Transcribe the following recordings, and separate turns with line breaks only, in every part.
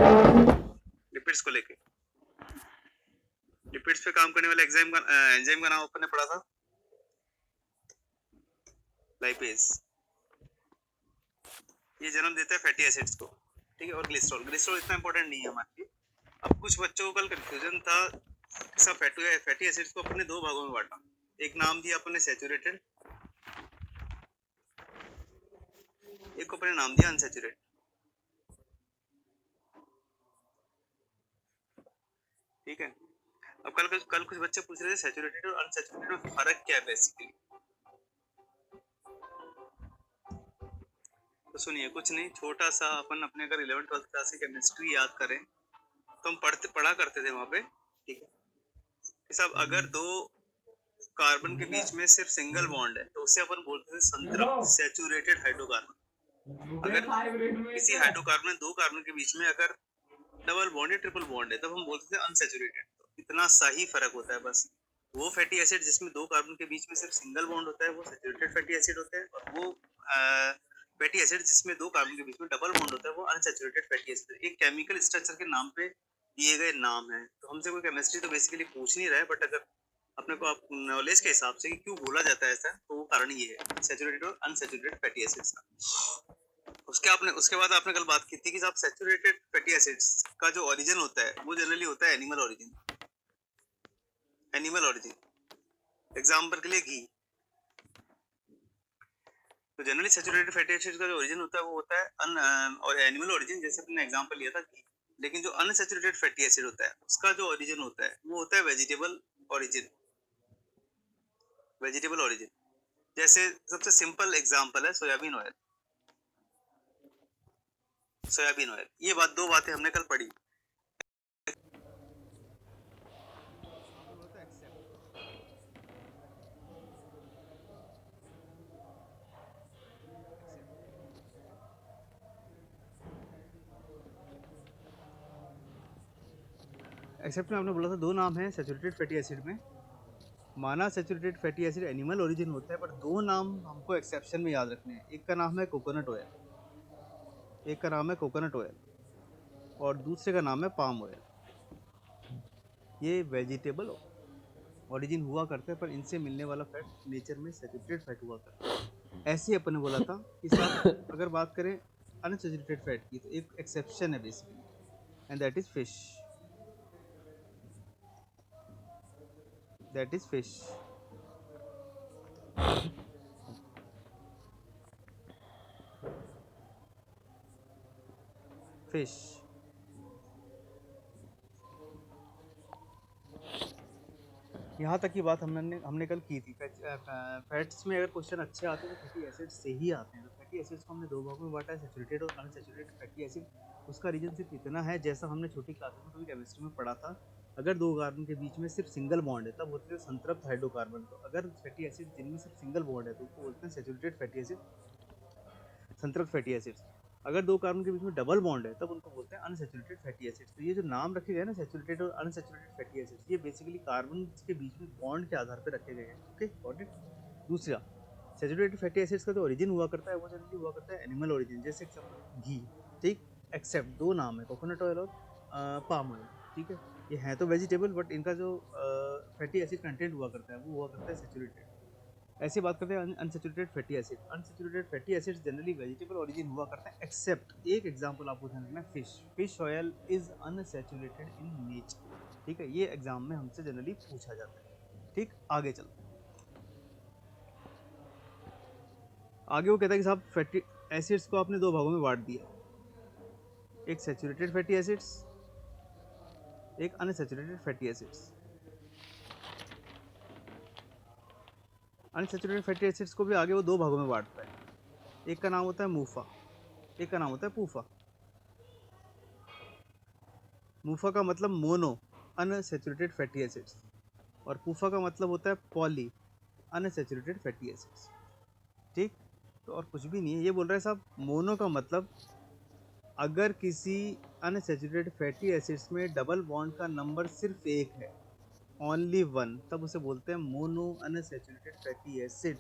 Lipids को लेके। Lipids पे काम करने वाले एंजाइम का नाम अपन ने पढ़ा था, लाइपेज। ये जन्म देता है फैटी एसिड्स को, ठीक है। और ग्लिसरॉल, ग्लिसरॉल इतना इंपॉर्टेंट नहीं है हमारे लिए। अब कुछ बच्चों को कल कंफ्यूजन था, सब फैटी एसिड्स को अपने दो भागों में बांटा। एक नाम दिया अपन ने सैचुरेटेड, एक को अपने नाम दिया अनसैचुरेटेड, ठीक है। अब कल कुछ बच्चे पूछ रहे थे सैचुरेटेड और अनसैचुरेटेड में फर्क क्या है बेसिकली। तो सुनिए, कुछ नहीं, छोटा सा अपन अपने अगर 11th 12th क्लास की केमिस्ट्री याद करें तो हम पढ़ा करते थे वहां पे, ठीक है साहब। अगर दो कार्बन के बीच में सिर्फ सिंगल बॉन्ड है तो उसे अपन बोलते थे संतृप्त सैचुरेटेड हाइड्रोकार्बन। अगर किसी हाइड्रोकार्बन दो कार्बन के बीच में अगर डबल बॉन्ड है, ट्रिपल बॉन्ड है, तब हम बोलते थे अनसैचुरेटेड। तो इतना सा ही फर्क होता है बस। वो फैटी एसिड जिसमें दो कार्बन के बीच में सिर्फ सिंगल बॉन्ड होता है वो सैचुरेटेड फैटी एसिड होता है, और वो फैटी एसिड जिसमें दो कार्बन के बीच में डबल बॉन्ड होता है वो अनसैचुरेटेड फैटी एसिड। एक केमिकल स्ट्रक्चर के नाम पे दिए गए नाम है। तो हमसे कोई केमिस्ट्री तो बेसिकली पूछ नहीं रहा है, बट अगर अपने को आप नॉलेज के हिसाब से कि क्यों बोला जाता है ऐसा, तो वो कारण ये है सैचुरेटेड और अनसैचुरेटेड फैटी एसिड्स का। उसके बाद आपने कल बात की थी कि साहब सैचुरेटेड फैटी एसिड्स का जो ओरिजिन होता है वो जनरली होता है animal origin. Animal origin, example के लिए घी। तो जनरली सैचुरेटेड फैटी एसिड्स का जो ओरिजिन होता है वो होता है और एनिमल ओरिजिन, जैसे अपने एग्जांपल लिया था घी। लेकिन जो अनसैचुरेटेड फैटी एसिड होता है उसका जो ओरिजिन होता है वो होता है वेजिटेबल ओरिजिन। वेजिटेबल ओरिजिन, जैसे सबसे सिंपल एग्जांपल है सोयाबीन ऑयल। सोयाबीन ऑयल, ये दो बातें हमने कल पढ़ी। एक्सेप्ट में आपने बोला था दो नाम है सैचुरेटेड फैटी एसिड में। माना saturated fatty acid animal origin होता है, पर दो नाम हमको एक्सेप्शन में याद रखने हैं। एक का नाम है कोकोनट ऑयल, एक का नाम है कोकोनट ऑयल, और दूसरे का नाम है पाम ऑयल। ये वेजिटेबल ओरिजिन हुआ करता है, पर इनसे मिलने वाला फैट नेचर में सैचुरेटेड फैट हुआ करता है। ऐसे ही अपन ने बोला था कि साहब अगर बात करें अनसैचुरेटेड फैट की तो एक एक्सेप्शन है basically, and that is fish. That is fish. Fish. यहाँ तक की बात हमने कल की थी। फैट्स में अगर क्वेश्चन अच्छे आते हैं तो फैटी एसिड से ही आते हैं। तो फैटी एसिड्स को हमने दो भागों में बांटा है, सैचुरेटेड और अनसैचुरेटेड फैटी एसिड। उसका रीजन सिर्फ इतना है, जैसा हमने छोटी क्लासेस में कभी केमिस्ट्री में पढ़ा था, अगर दो कार्बन के बीच में सिर्फ सिंगल बॉन्ड है तब होते हैं संतृप्त हाइड्रोकार्बन। तो अगर फैटी एसिड जिनमें सिर्फ सिंगल बॉन्ड है तो उसको बोलते हैं सैचुरेटेड फैटी एसिड, संतृप्त फैटी एसिड्स। अगर दो कार्बन के बीच में डबल बॉन्ड है तब उनको बोलते हैं अनसैचुरेटेड फैटी एसिड्स। तो ये जो नाम रखे गए ना सैचुरेटेड और अनसैचुरेटेड फैटी एसिड्स, ये बेसिकली कार्बन के बीच में बॉन्ड के आधार पर रखे गए हैं। Okay, got it. दूसरा, सैचुरेटेड फैटी एसिड्स का जो ओरिजिन हुआ करता है वो जनरली हुआ करता है एनिमल ओरिजिन, जैसे एग्जांपल घी, ठीक। एक्सेप्ट दो नाम है, कोकोनट ऑयल और पाम ऑयल, ठीक है। ये है तो वेजिटेबल, बट इनका जो फैटी एसिड कंटेंट हुआ करता है वो हुआ करता है सैचुरेटेड। ऐसी बात करते हैं unsaturated fatty acid. Unsaturated fatty acids generally vegetable origin हुआ करता है, एक्सेप्ट एक एग्जांपल आपको ध्यान रखना है, fish. Fish oil is unsaturated in nature, ठीक है। ये एग्जाम में हमसे जनरली पूछा जाता है, ठीक। आगे चलते हैं। आगे वो कहता है कि साहब फैटी एसिड्स को आपने दो भागों में बांट दिया, एक सैचुरेटेड फैटी एसिड्स, एक unsaturated fatty acids. Unsaturated fatty acids को भी आगे वो दो भागों में बांटता है। एक का नाम होता है मूफा, एक का नाम होता है पूफा। मूफा का मतलब मोनो अनसैचुरेटेड फैटी एसिड्स, और पूफा का मतलब होता है पॉली अनसैचुरेटेड फैटी एसिड्स, ठीक। तो और कुछ भी नहीं है, ये बोल रहा है साहब मोनो का मतलब अगर किसी अनसैचुरेटेड फैटी एसिड्स में डबल बॉन्ड का नंबर सिर्फ एक है, ओनली वन, तब उसे बोलते हैं मोनो अनसैचुरेटेड फैटी एसिड।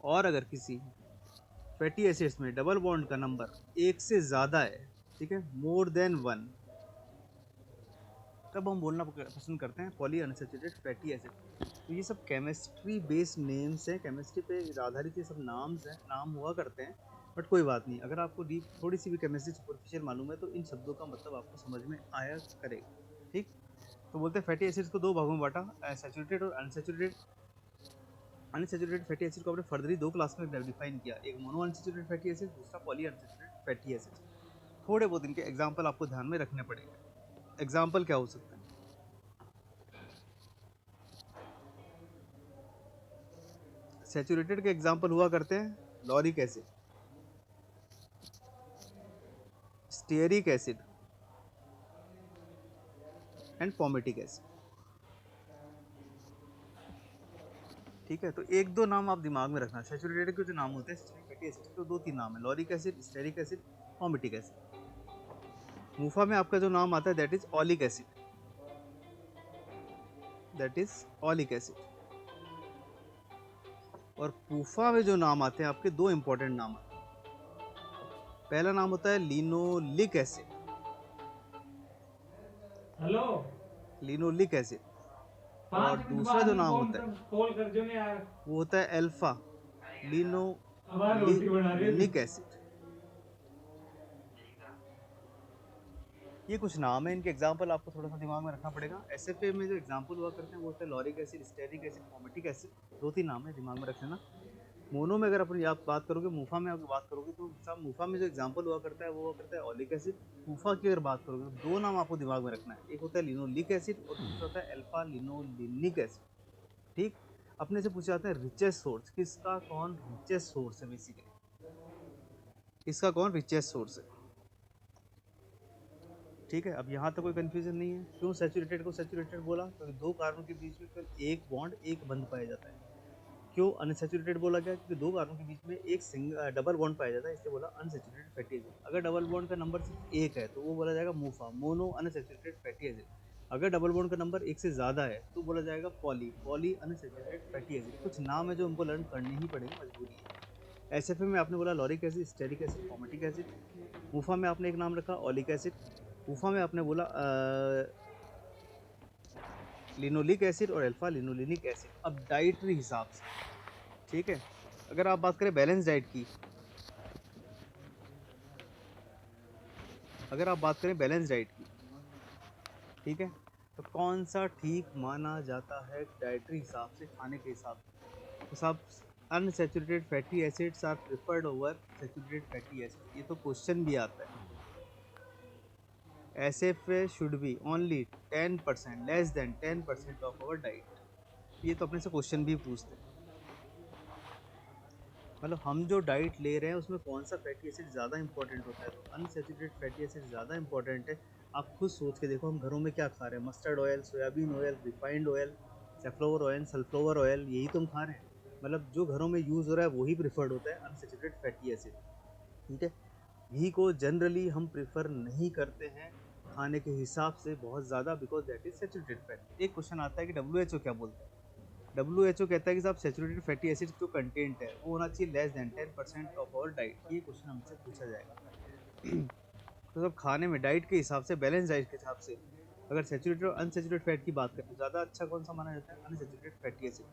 और अगर किसी फैटी एसिड्स में डबल बॉन्ड का नंबर एक से ज़्यादा है, ठीक है, मोर देन वन, तब हम बोलना पसंद करते हैं पॉली अनसैचुरेटेड फैटी एसिड। तो ये सब केमिस्ट्री बेस्ड नेम्स हैं, केमिस्ट्री पे आधारित ये सब नाम्स हैं, नाम हुआ करते हैं, बट कोई बात नहीं, अगर आपको डीप थोड़ी सी भी केमिस्ट्री सुपरफिशियल मालूम है तो इन शब्दों का मतलब आपको समझ में आया करेगा। ठीक, तो बोलते हैं फैटी एसिड्स को दो भागों में बांटा, सैचुरेटेड और अनसैचुरेटेड। अनसैचुरेटेड फैटी एसिड को आपने फर्दरली दो क्लास में डिफाइन किया, एक मोनो अनसैचुरेटेड फैटी एसिड, दूसरा पॉली अनसैचुरेटेड फैटी एसिड। थोड़े बहुत इनके एग्जाम्पल आपको ध्यान में रखने पड़ेंगे। एग्जाम्पल क्या हो सकता है? सैचुरेटेड के एग्जाम्पल हुआ करते हैं lauric acid, stearic acid and palmitic acid. ठीक है, तो एक दो नाम आप दिमाग में रखना। सैचुरेटेड के जो नाम होते हैं सैचुरेटेड फैटी एसिड के, तो दो तीन नाम है, lauric acid, stearic acid, palmitic acid. MUFA में आपका जो नाम आता है that is oleic acid, that is oleic acid. और पूफा में जो नाम आते हैं आपके, दो इंपॉर्टेंट नाम आते हैं। पहला नाम होता है linoleic acid,
hello,
linoleic acid. और
5 मिनट
दूसरा
बाद
जो
में
नाम
फोन
होता है
कॉल कर जो यार,
वो होता है अल्फा
आवाज रोटी बना रही
लिनोलिक
थी।
एसिड। ये कुछ नाम है, इनके एग्जाम्पल आपको थोड़ा सा दिमाग में रखना पड़ेगा। एसएफए में जो एग्जाम्पल हुआ करते हैं वो होता है lauric acid, stearic acid, palmitic acid. दो तीन नाम है, दिमाग में रख लेना। मोनो में अगर अपनी आप बात करोगे, मूफा में अगर बात करोगे तो सब मूफा में जो एग्जाम्पल हुआ करता है वो हुआ करता है ऑलिक एसिड। मूफा की अगर बात करोगे तो दो नाम आपको दिमाग में रखना है, एक होता है लिनोलिक एसिड और दूसरा होता है अल्फा लिनोलिनिक एसिड। ठीक, अपने से पूछे जाते हैं रिचेस्ट सोर्स, किसका कौन रिचेस्ट सोर्स है, बेसिकली किसका कौन रिचेस्ट सोर्स है। ठीक है, अब यहाँ तक कोई कंफ्यूजन नहीं है। क्यों सैचुरेटेड को सैचुरेटेड बोला? क्योंकि दो कार्बन के बीच में केवल एक बॉन्ड, एक बंध पाया जाता है। क्यों अनसैचुरेटेड बोला गया? क्योंकि दो कार्बन के बीच में एक डबल बॉन्ड पाया जाता है, इसलिए बोला अनसैचुरेटेड फैटी एसिड। अगर डबल बॉन्ड का नंबर सिर्फ एक है तो वो बोला जाएगा मूफा, मोनो अनसैचुरेटेड फैटी एसिड। अगर डबल बॉन्ड का नंबर एक से ज़्यादा है तो बोला जाएगा पॉली अनसैचुरेटेड फैटी एसिड। कुछ नाम है जो हमको लर्न करने ही पड़ेंगे, मजबूरी है। एसएफए में आपने बोला lauric acid, stearic acid, palmitic acid. MUFA में आपने एक नाम रखा ऑलिक एसिड। मूफा में आपने बोला लिनोलिक एसिड और अल्फा लिनोलिनिक एसिड। अब डाइटरी हिसाब से, ठीक है, अगर आप बात करें बैलेंस डाइट की, अगर आप बात करें बैलेंस डाइट की, ठीक है, तो कौन सा ठीक माना जाता है डाइटरी हिसाब से, खाने के हिसाब से? तो साहब unsaturated fatty acids are preferred over saturated fatty acid. ये तो क्वेश्चन भी आता है। SFA should be only 10%, less than 10% of our diet. ये तो अपने से क्वेश्चन भी पूछते हैं। मतलब हम जो डाइट ले रहे हैं उसमें कौन सा फैटी एसिड ज़्यादा इंपॉर्टेंट होता है? तो अनसैचुरेटेड फैटी एसिड ज़्यादा इंपॉर्टेंट है। आप खुद सोच के देखो, हम घरों में क्या खा रहे हैं? Mustard oil, soybean oil, refined oil, safflower oil, sunflower oil, यही तो हम खा रहे हैं। मतलब जो घरों में यूज़ हो रहा है वही प्रेफर्ड होता है अनसैचुरेटेड फैटी एसिड। ठीक है, घी को जनरली हम प्रेफर नहीं करते हैं खाने के हिसाब से बहुत ज़्यादा, because that is saturated fat. एक क्वेश्चन आता है कि डब्ल्यू क्या बोलता है? डब्ल्यू कहता है कि साहब सैचुरेटेड फैटी एसिड जो कंटेंट है वो होना चाहिए less than 10% of our diet. ये क्वेश्चन हमसे पूछा जाएगा। तो सब खाने में डाइट के हिसाब से, बैलेंस डाइट के हिसाब से, अगर सैचुरेटेड और अनसैचुरेटेड फैट की बात करें तो ज़्यादा अच्छा कौन सा माना जाता है? Unsaturated fatty acid.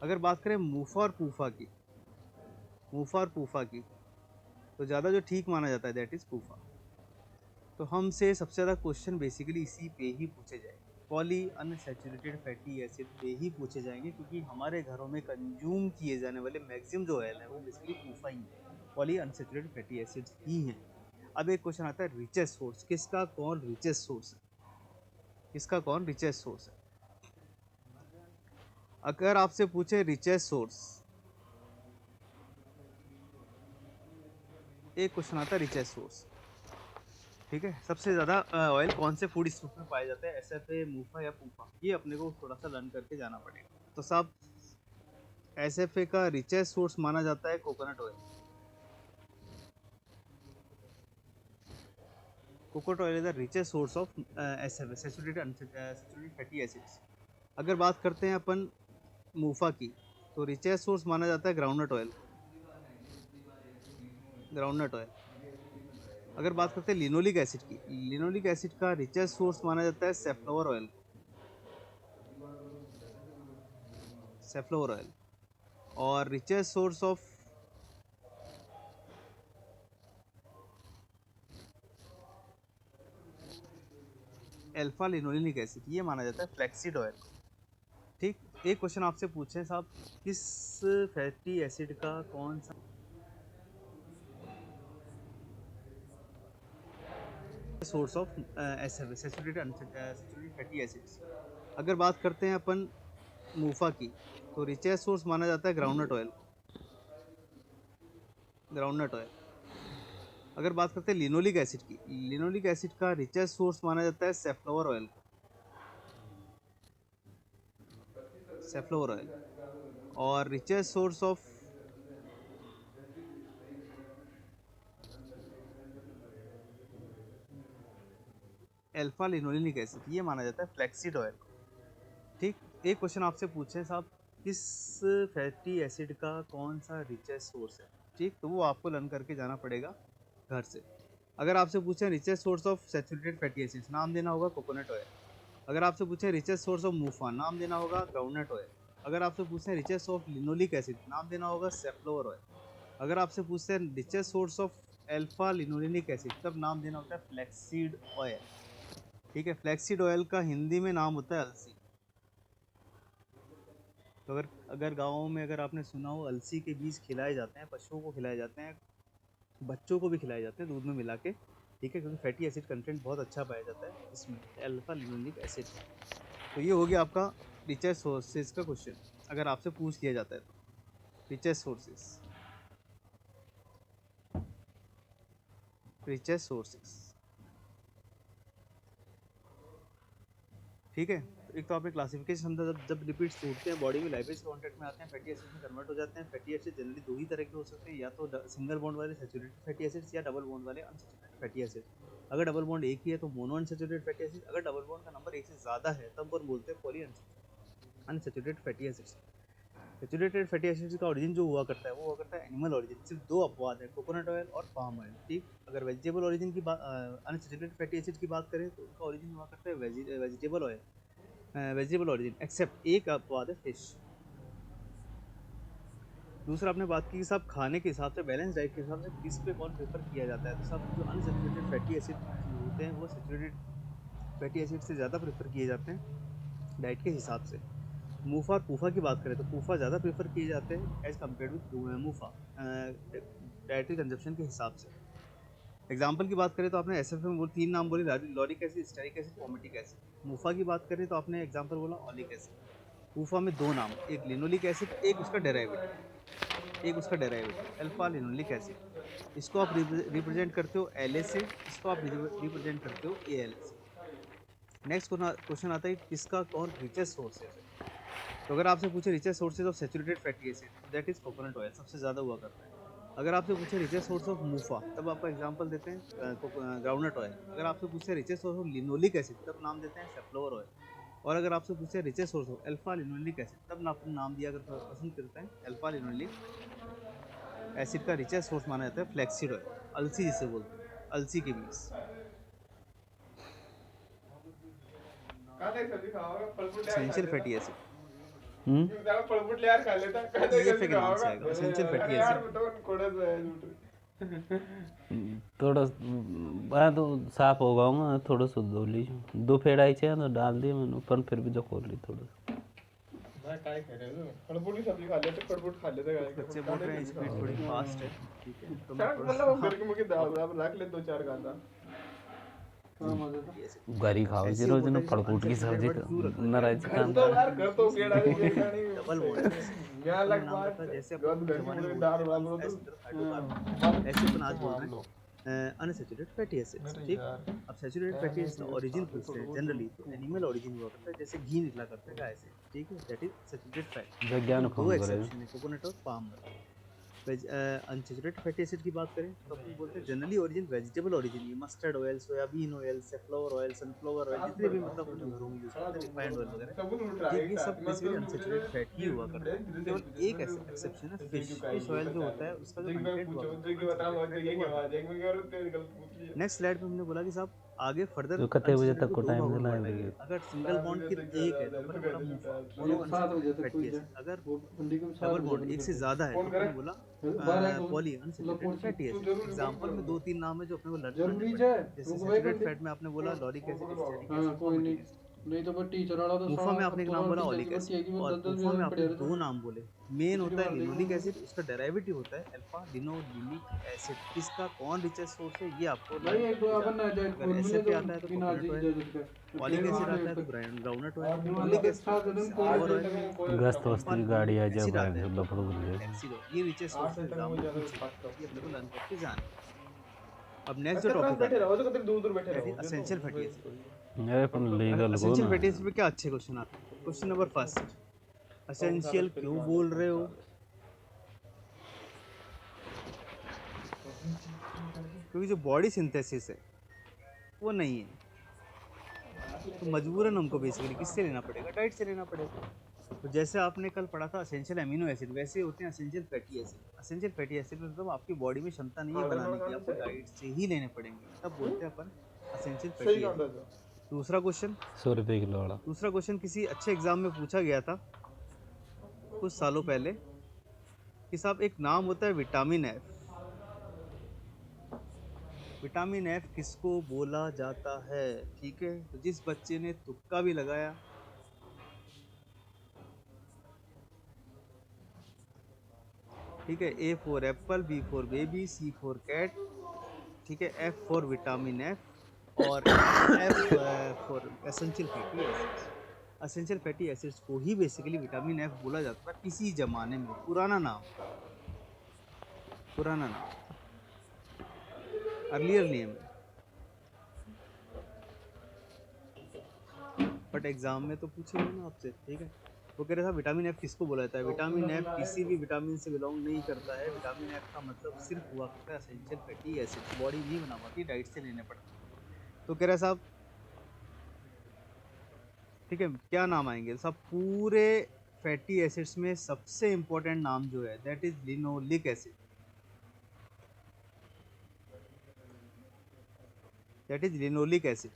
अगर बात करें मूफा और पूफा की, मूफा और पूफा की, तो ज़्यादा जो ठीक माना जाता है दैट इज़ पूफा। तो हमसे सबसे ज़्यादा क्वेश्चन बेसिकली इसी पे ही पूछे जाएंगे, पॉली अनसैचुरेटेड फैटी एसिड पे ही पूछे जाएंगे, क्योंकि हमारे घरों में कंज्यूम किए जाने वाले मैक्सिमम जो ऑयल है वो बेसिकली पूफा ही है, पॉली अनसैचुरेटेड फैटी एसिड्स ही हैं। अब एक क्वेश्चन आता है रिचेस्ट सोर्स, किसका कौन रिचेस्ट सोर्स है? किसका कौन रिचेस्ट सोर्स है? अगर आपसे पूछे रिचेस्ट सोर्स, एक क्वेश्चन आता है रिचेस्ट सोर्स, ठीक है, सबसे ज़्यादा ऑयल कौन से फूड स्टॉक में पाया जाता है? एसएफए, मूफा या पूफा? ये अपने को थोड़ा सा लर्न करके जाना पड़ेगा। तो साहब एसएफए का रिचेस्ट सोर्स माना जाता है coconut oil. Coconut oil is the richest source of SFA, saturated fatty acids. अगर बात करते हैं अपन मूफा की, तो रिचेस्ट सोर्स माना जाता है ग्राउंडनट ऑयल, ग्राउंडनट ऑयल। अगर बात करते हैं लिनोलिक एसिड की, लिनोलिक एसिड का रिचेस्ट सोर्स माना जाता है सेफ्लोवर ऑयल, सेफ्लोवर ऑयल। और richest source of alpha linoleic acid ये माना जाता है फ्लैक्सीड ऑयल। ठीक, एक क्वेश्चन आपसे पूछे साहब, किस फैटी एसिड का कौन सा source of saturated fatty acids. अगर बात करते हैं अपन मूफा की, तो रिचेस्ट सोर्स माना जाता है ग्राउंडनट ऑयल, ग्राउंडनट ऑयल। अगर बात करते हैं लिनोलिक एसिड की, लिनोलिक एसिड का रिचेस्ट सोर्स माना जाता है सेफ्लोवर ऑयल, सेफ्लोवर ऑयल। और richest source of alpha linoleic acid ये माना जाता है फ्लैक्सीड ऑयल। ठीक, एक क्वेश्चन आपसे पूछे साहब, किस फैटी एसिड का कौन सा रिचेस्ट सोर्स है। ठीक, तो वो आपको लर्न करके जाना पड़ेगा घर से। अगर आपसे पूछें richest source of saturated fatty acids, नाम देना होगा कोकोनट ऑयल। अगर आपसे पूछें रिचेस्ट सोर्स ऑफ मूफा, नाम देना होगा ग्राउंडनट ऑयल। अगर आपसे पूछें रिचेस्ट ऑफ लिनोलिक एसिड, नाम देना होगा सेफ्लोवर ऑयल। अगर आपसे पूछते हैं richest source of alpha linoleic acid, तब नाम देना होता है फ्लैक्सीड ऑयल। ठीक है, फ्लैक्सीड ऑयल का हिंदी में नाम होता है अलसी। तो अगर अगर गाँव में अगर आपने सुना हो, अलसी के बीज खिलाए जाते हैं, पशुओं को खिलाए जाते हैं, बच्चों को भी खिलाए जाते हैं दूध में मिला के। ठीक है, क्योंकि फैटी एसिड कंटेंट बहुत अच्छा पाया जाता है इसमें, अल्फा लिनोलिक एसिड। तो ये हो गया आपका रिचेस्ट सोर्सेज का क्वेश्चन, अगर आपसे पूछ लिया जाता है तो। Richest sources, richest sources. ठीक है, तो एक तो आपने क्लासिफिकेशन समझा, जब लिपिड्स टूटते हैं बॉडी में, लाइपेज के कांटेक्ट में आते हैं, फैटी एसिड में कन्वर्ट हो जाते हैं। फैटी एसिड जनरली दो ही तरह के हो सकते हैं, या तो सिंगल बॉन्ड वाले सैचुरेटेड फैटी एसिड्स, या डबल बॉन्ड वाले अनसैचुरेटेड फैटी एसिड। अगर डबल बॉन्ड एक ही है तो मोनो अनसैचुरेटेड फैटी एसिड, अगर डबल बॉन्ड का नंबर एक से ज़्यादा है तब वो बोलते हैं poly unsaturated fatty acids. Saturated fatty acids का ओरिजिन जो हुआ करता है वो हुआ करता है एनिमल ओरिजिन। सिर्फ दो अपवाद है, कोकोनट ऑयल और पाम ऑयल। ठीक, अगर वेजिटेबल ओरिजिन की बात, अनसैचुरेटेड फैटी एसिड की बात करें तो उनका ओरिजिन हुआ करता है vegetable oil, vegetable origin, except एक अपवाद है फिश। दूसरा आपने बात की कि साहब खाने के हिसाब से, बैलेंस डाइट के हिसाब से किस पे कौन प्रेफर किया जाता है। तो साहब जो अनसैचुरेटेड फैटी एसिड होते हैं वो सैचुरेटेड फैटी एसिड से ज़्यादा प्रेफर किए जाते हैं डाइट के हिसाब से। मूफा और पूफा की बात करें तो पूफा ज़्यादा प्रेफर किए जाते हैं as compare with मूफा dietary consumption के हिसाब से। एग्जाम्पल की बात करें तो आपने एसएफ में तीन नाम बोले, lauric acid, stearic acid, palmitic acid. MUFA की बात करें तो आपने एग्जाम्पल बोला ऑलिक एसिड। पूफा में दो नाम, एक लिनोलिक एसिड, एक उसका डेराइवेटिव, एक उसका डेराइवेटिव अल्फा लिनोलिक एसिड। इसको आप रिप्रेजेंट करते हो एल से, इसको आप रिप्रेजेंट करते हो ए एल से। नेक्स्ट क्वेश्चन आता है किसका कौन रिचेस्ट सोर्सेज है। तो अगर आपसे पूछे richest sources of saturated fatty acid, that is coconut oil, सबसे ज़्यादा हुआ करता है। अगर आपसे पूछे रिचेस्ट सोर्स ऑफ मूफा, तब आपका एग्जांपल देते हैं ग्राउंडनट ऑयल। अगर आपसे पूछे richest source of linoleic acid, तब नाम देते हैं सेफ्लोवर ऑयल। और अगर आपसे पूछे richest source of alpha linoleic acid, तब आप नाम दिया अगर पसंद करते हैं अल्फा लिनोलिक एसिड का रिचेस्ट सोर्स माना जाता है फ्लैक्सीड ऑयल, अलसी जिसे बोलते हैं, अलसी के बीज, एसेंशियल फैटी एसिड। टीएफए के नाम से आएगा, एसेंशियल फैटी एसिड।
थोड़ा मैं तो साफ हो गया, थोड़ा सा धो ली, दो फेड़ आई थे तो डाल दिए मैंने ऊपर, फिर भी जो खोल ली थोड़ा।
मैं काय कह रहे हो, खड़बूट की सब्जी खा लेते, खड़बूट खा लेते गाय।
बच्चे बोल रहे हैं स्पीड थोड़ी फास्ट है। ठीक है, तो मैं
सर
थोड़ा
मतलब घर के मुके दाल आप रख ले दो चार गांदा।
घरी खाओ जी रोज ना फड़फूट की सब्जी न रहे चिकन
तो यार घर तो गेड़ा नहीं गेड़ा नहीं
डबल बॉन्ड
यहाँ लग
नाम
बात
रखा है, जैसे
घर
अपन
के
जमाने
मुके
में
दाल
बोलते
वाल
हैं
तो
हाइड्रोकार्बन, ऐसे अपन आज बोल रहे हैं अनसैचुरेटेड फैटी एसिड्स। ठीक, अब सैचुरेटेड फैटी एसिड्स का ओरिजिन पूछते हैं जनरली, तो एनिमल ओरिजिन हुआ करता है, जैसे घी निकला करता है गाय से। ठीक है, दैट इज सैचुरेटेड फैट।
विज्ञान
दो
फोन करे
एक्सेप्शन है, कोकोनट और palm oil. Unsaturated fatty acid की बात करें तो अपन बोलते हैं जनरली ओरिजिन वेजिटेबल ओरिजिन, ये mustard oil, soybean oil, safflower oil, sunflower oil, जितने भी मतलब अपन घरों में यूज करते हैं, रिफाइंड ऑयल वगैरह, ये सब बेसिकली अनसैचुरेटेड फैट ही हुआ करता है। केवल एक एक्सेप्शन है फिश। फिश ऑयल जो होता है उसका जो कंटेंट हुआ करता है नेक्स्ट स्लाइड पे हमने बोला कि साहब आगे फर्दर
जो कितने बजे तक को
दो
टाइम
भागों में
दिला
बांटा गया। अगर सिंगल बॉन्ड की एक है तो अपन ने बोला मोनो अनसैचुरेटेड फैटी एसिड, अगर डबल बॉन्ड एक से ज्यादा है तो अपन ने बोला poly unsaturated fatty acid. Example में दो तीन नाम है जो अपने को लर्न करने पड़ेंगे, जैसे सैचुरेटेड फैट में आपने बोला lauric acid, asterisk acid, formic acid.
नहीं तो बस टीचर वाला तो
मूफा में आपने एक
तो
नाम बोला
टीचर
ओलिक
की भर्ती है कि
एसिड,
वो
और
10
मूफा में
मिनट
आपने
पढ़े
दो नाम बोले। मेन होता है
बार
लिनोलिक
देखेंगे।
एसिड, उसका डेरिवेटिव होता है अल्फा लिनोलिनिक एसिड। किसका कौन रिचेस्ट सोर्स है ये आपको
भाई
लर्न
एक दो
करके
अपन
जाना
ना
है।
जाए
अगर
खोल मिले
एसएफए
तो
आता है तो
बिना
कोकोनट
जी
ऑयल,
इजाजत का
ओलिक
फिर
एसिड
वहां
आता है तो
देख
ग्राउंडनट
आप
ऑयल,
मतलब
ओलिक
एक
एसिड
साथ
आता है तो
एकदम
सनफ्लावर ऑयल,
गस्त वस्त की गाड़ी आ जाए
एसिड आता है तो
लफड़ हो जाए।
Flaxseed oil. ये रिचेस्ट सोर्स एग्जाम में पूछेगा, ये अपने को लर्न करके जाना है। अब नेक्स्ट जो
अच्छा तरह
टॉपिक
बैठे
आता है
रहो जो कतई दूर दूर बैठे
दैट
रहो
इज
ये तो
असेंशियल फैटी
वही
एसिड।
अरे अपन लीगल को
असेंशियल
ना
फैटी एसिड पे क्या अच्छे क्वेश्चन आते हैं। क्वेश्चन नंबर फर्स्ट, असेंशियल क्यों बोल रहे हो? क्योंकि जो बॉडी सिंथेसिस है वो नहीं है, तो मजबूरन हमको बेसिकली किससे लेना पड़ेगा? डाइट से लेना पड़ेगा। तो जैसे आपने कल पढ़ा था असेंशियल अमीनो एसिड, वैसे होते हैं essential fatty acid. Essential fatty acid मतलब आपकी बॉडी में क्षमता नहीं है बनाने की, आपको डाइट से ही लेने पड़ेंगे, तब बोलते हैं अपन असेंशियल
सही
फैटी
काम
एसिड।
था
दूसरा क्वेश्चन,
100 रुपये किलो वाला।
दूसरा क्वेश्चन किसी अच्छे एग्जाम में पूछा गया था कुछ सालों पहले कि साहब एक नाम होता है विटामिन एफ। विटामिन एफ किसको बोला जाता है? ठीक है, तो जिस बच्चे ने तुक्का भी लगाया, ठीक है, A for apple, B for baby, C for cat, ठीक है, एफ फॉर विटामिन एफ, और F for essential fatty acids. Essential fatty acids को ही बेसिकली विटामिन एफ बोला जाता था किसी जमाने में, पुराना नाम, पुराना नाम, अर्लियर नेम है। बट एग्जाम में तो पूछेंगे ना आपसे, ठीक है। वो कह रहा था विटामिन एफ किसको बोला जाता है? विटामिन एफ किसी भी विटामिन से बिलोंग नहीं करता है। विटामिन एफ का मतलब सिर्फ हुआ करता है एसेंशियल फैटी एसिड्स, बॉडी नहीं बना पाती, डाइट से लेने पड़ते हैं। तो कह रहा साहब, ठीक है, क्या नाम आएंगे साहब? पूरे फैटी एसिड्स में सबसे इंपॉर्टेंट नाम जो है that is linoleic acid, that is linoleic acid.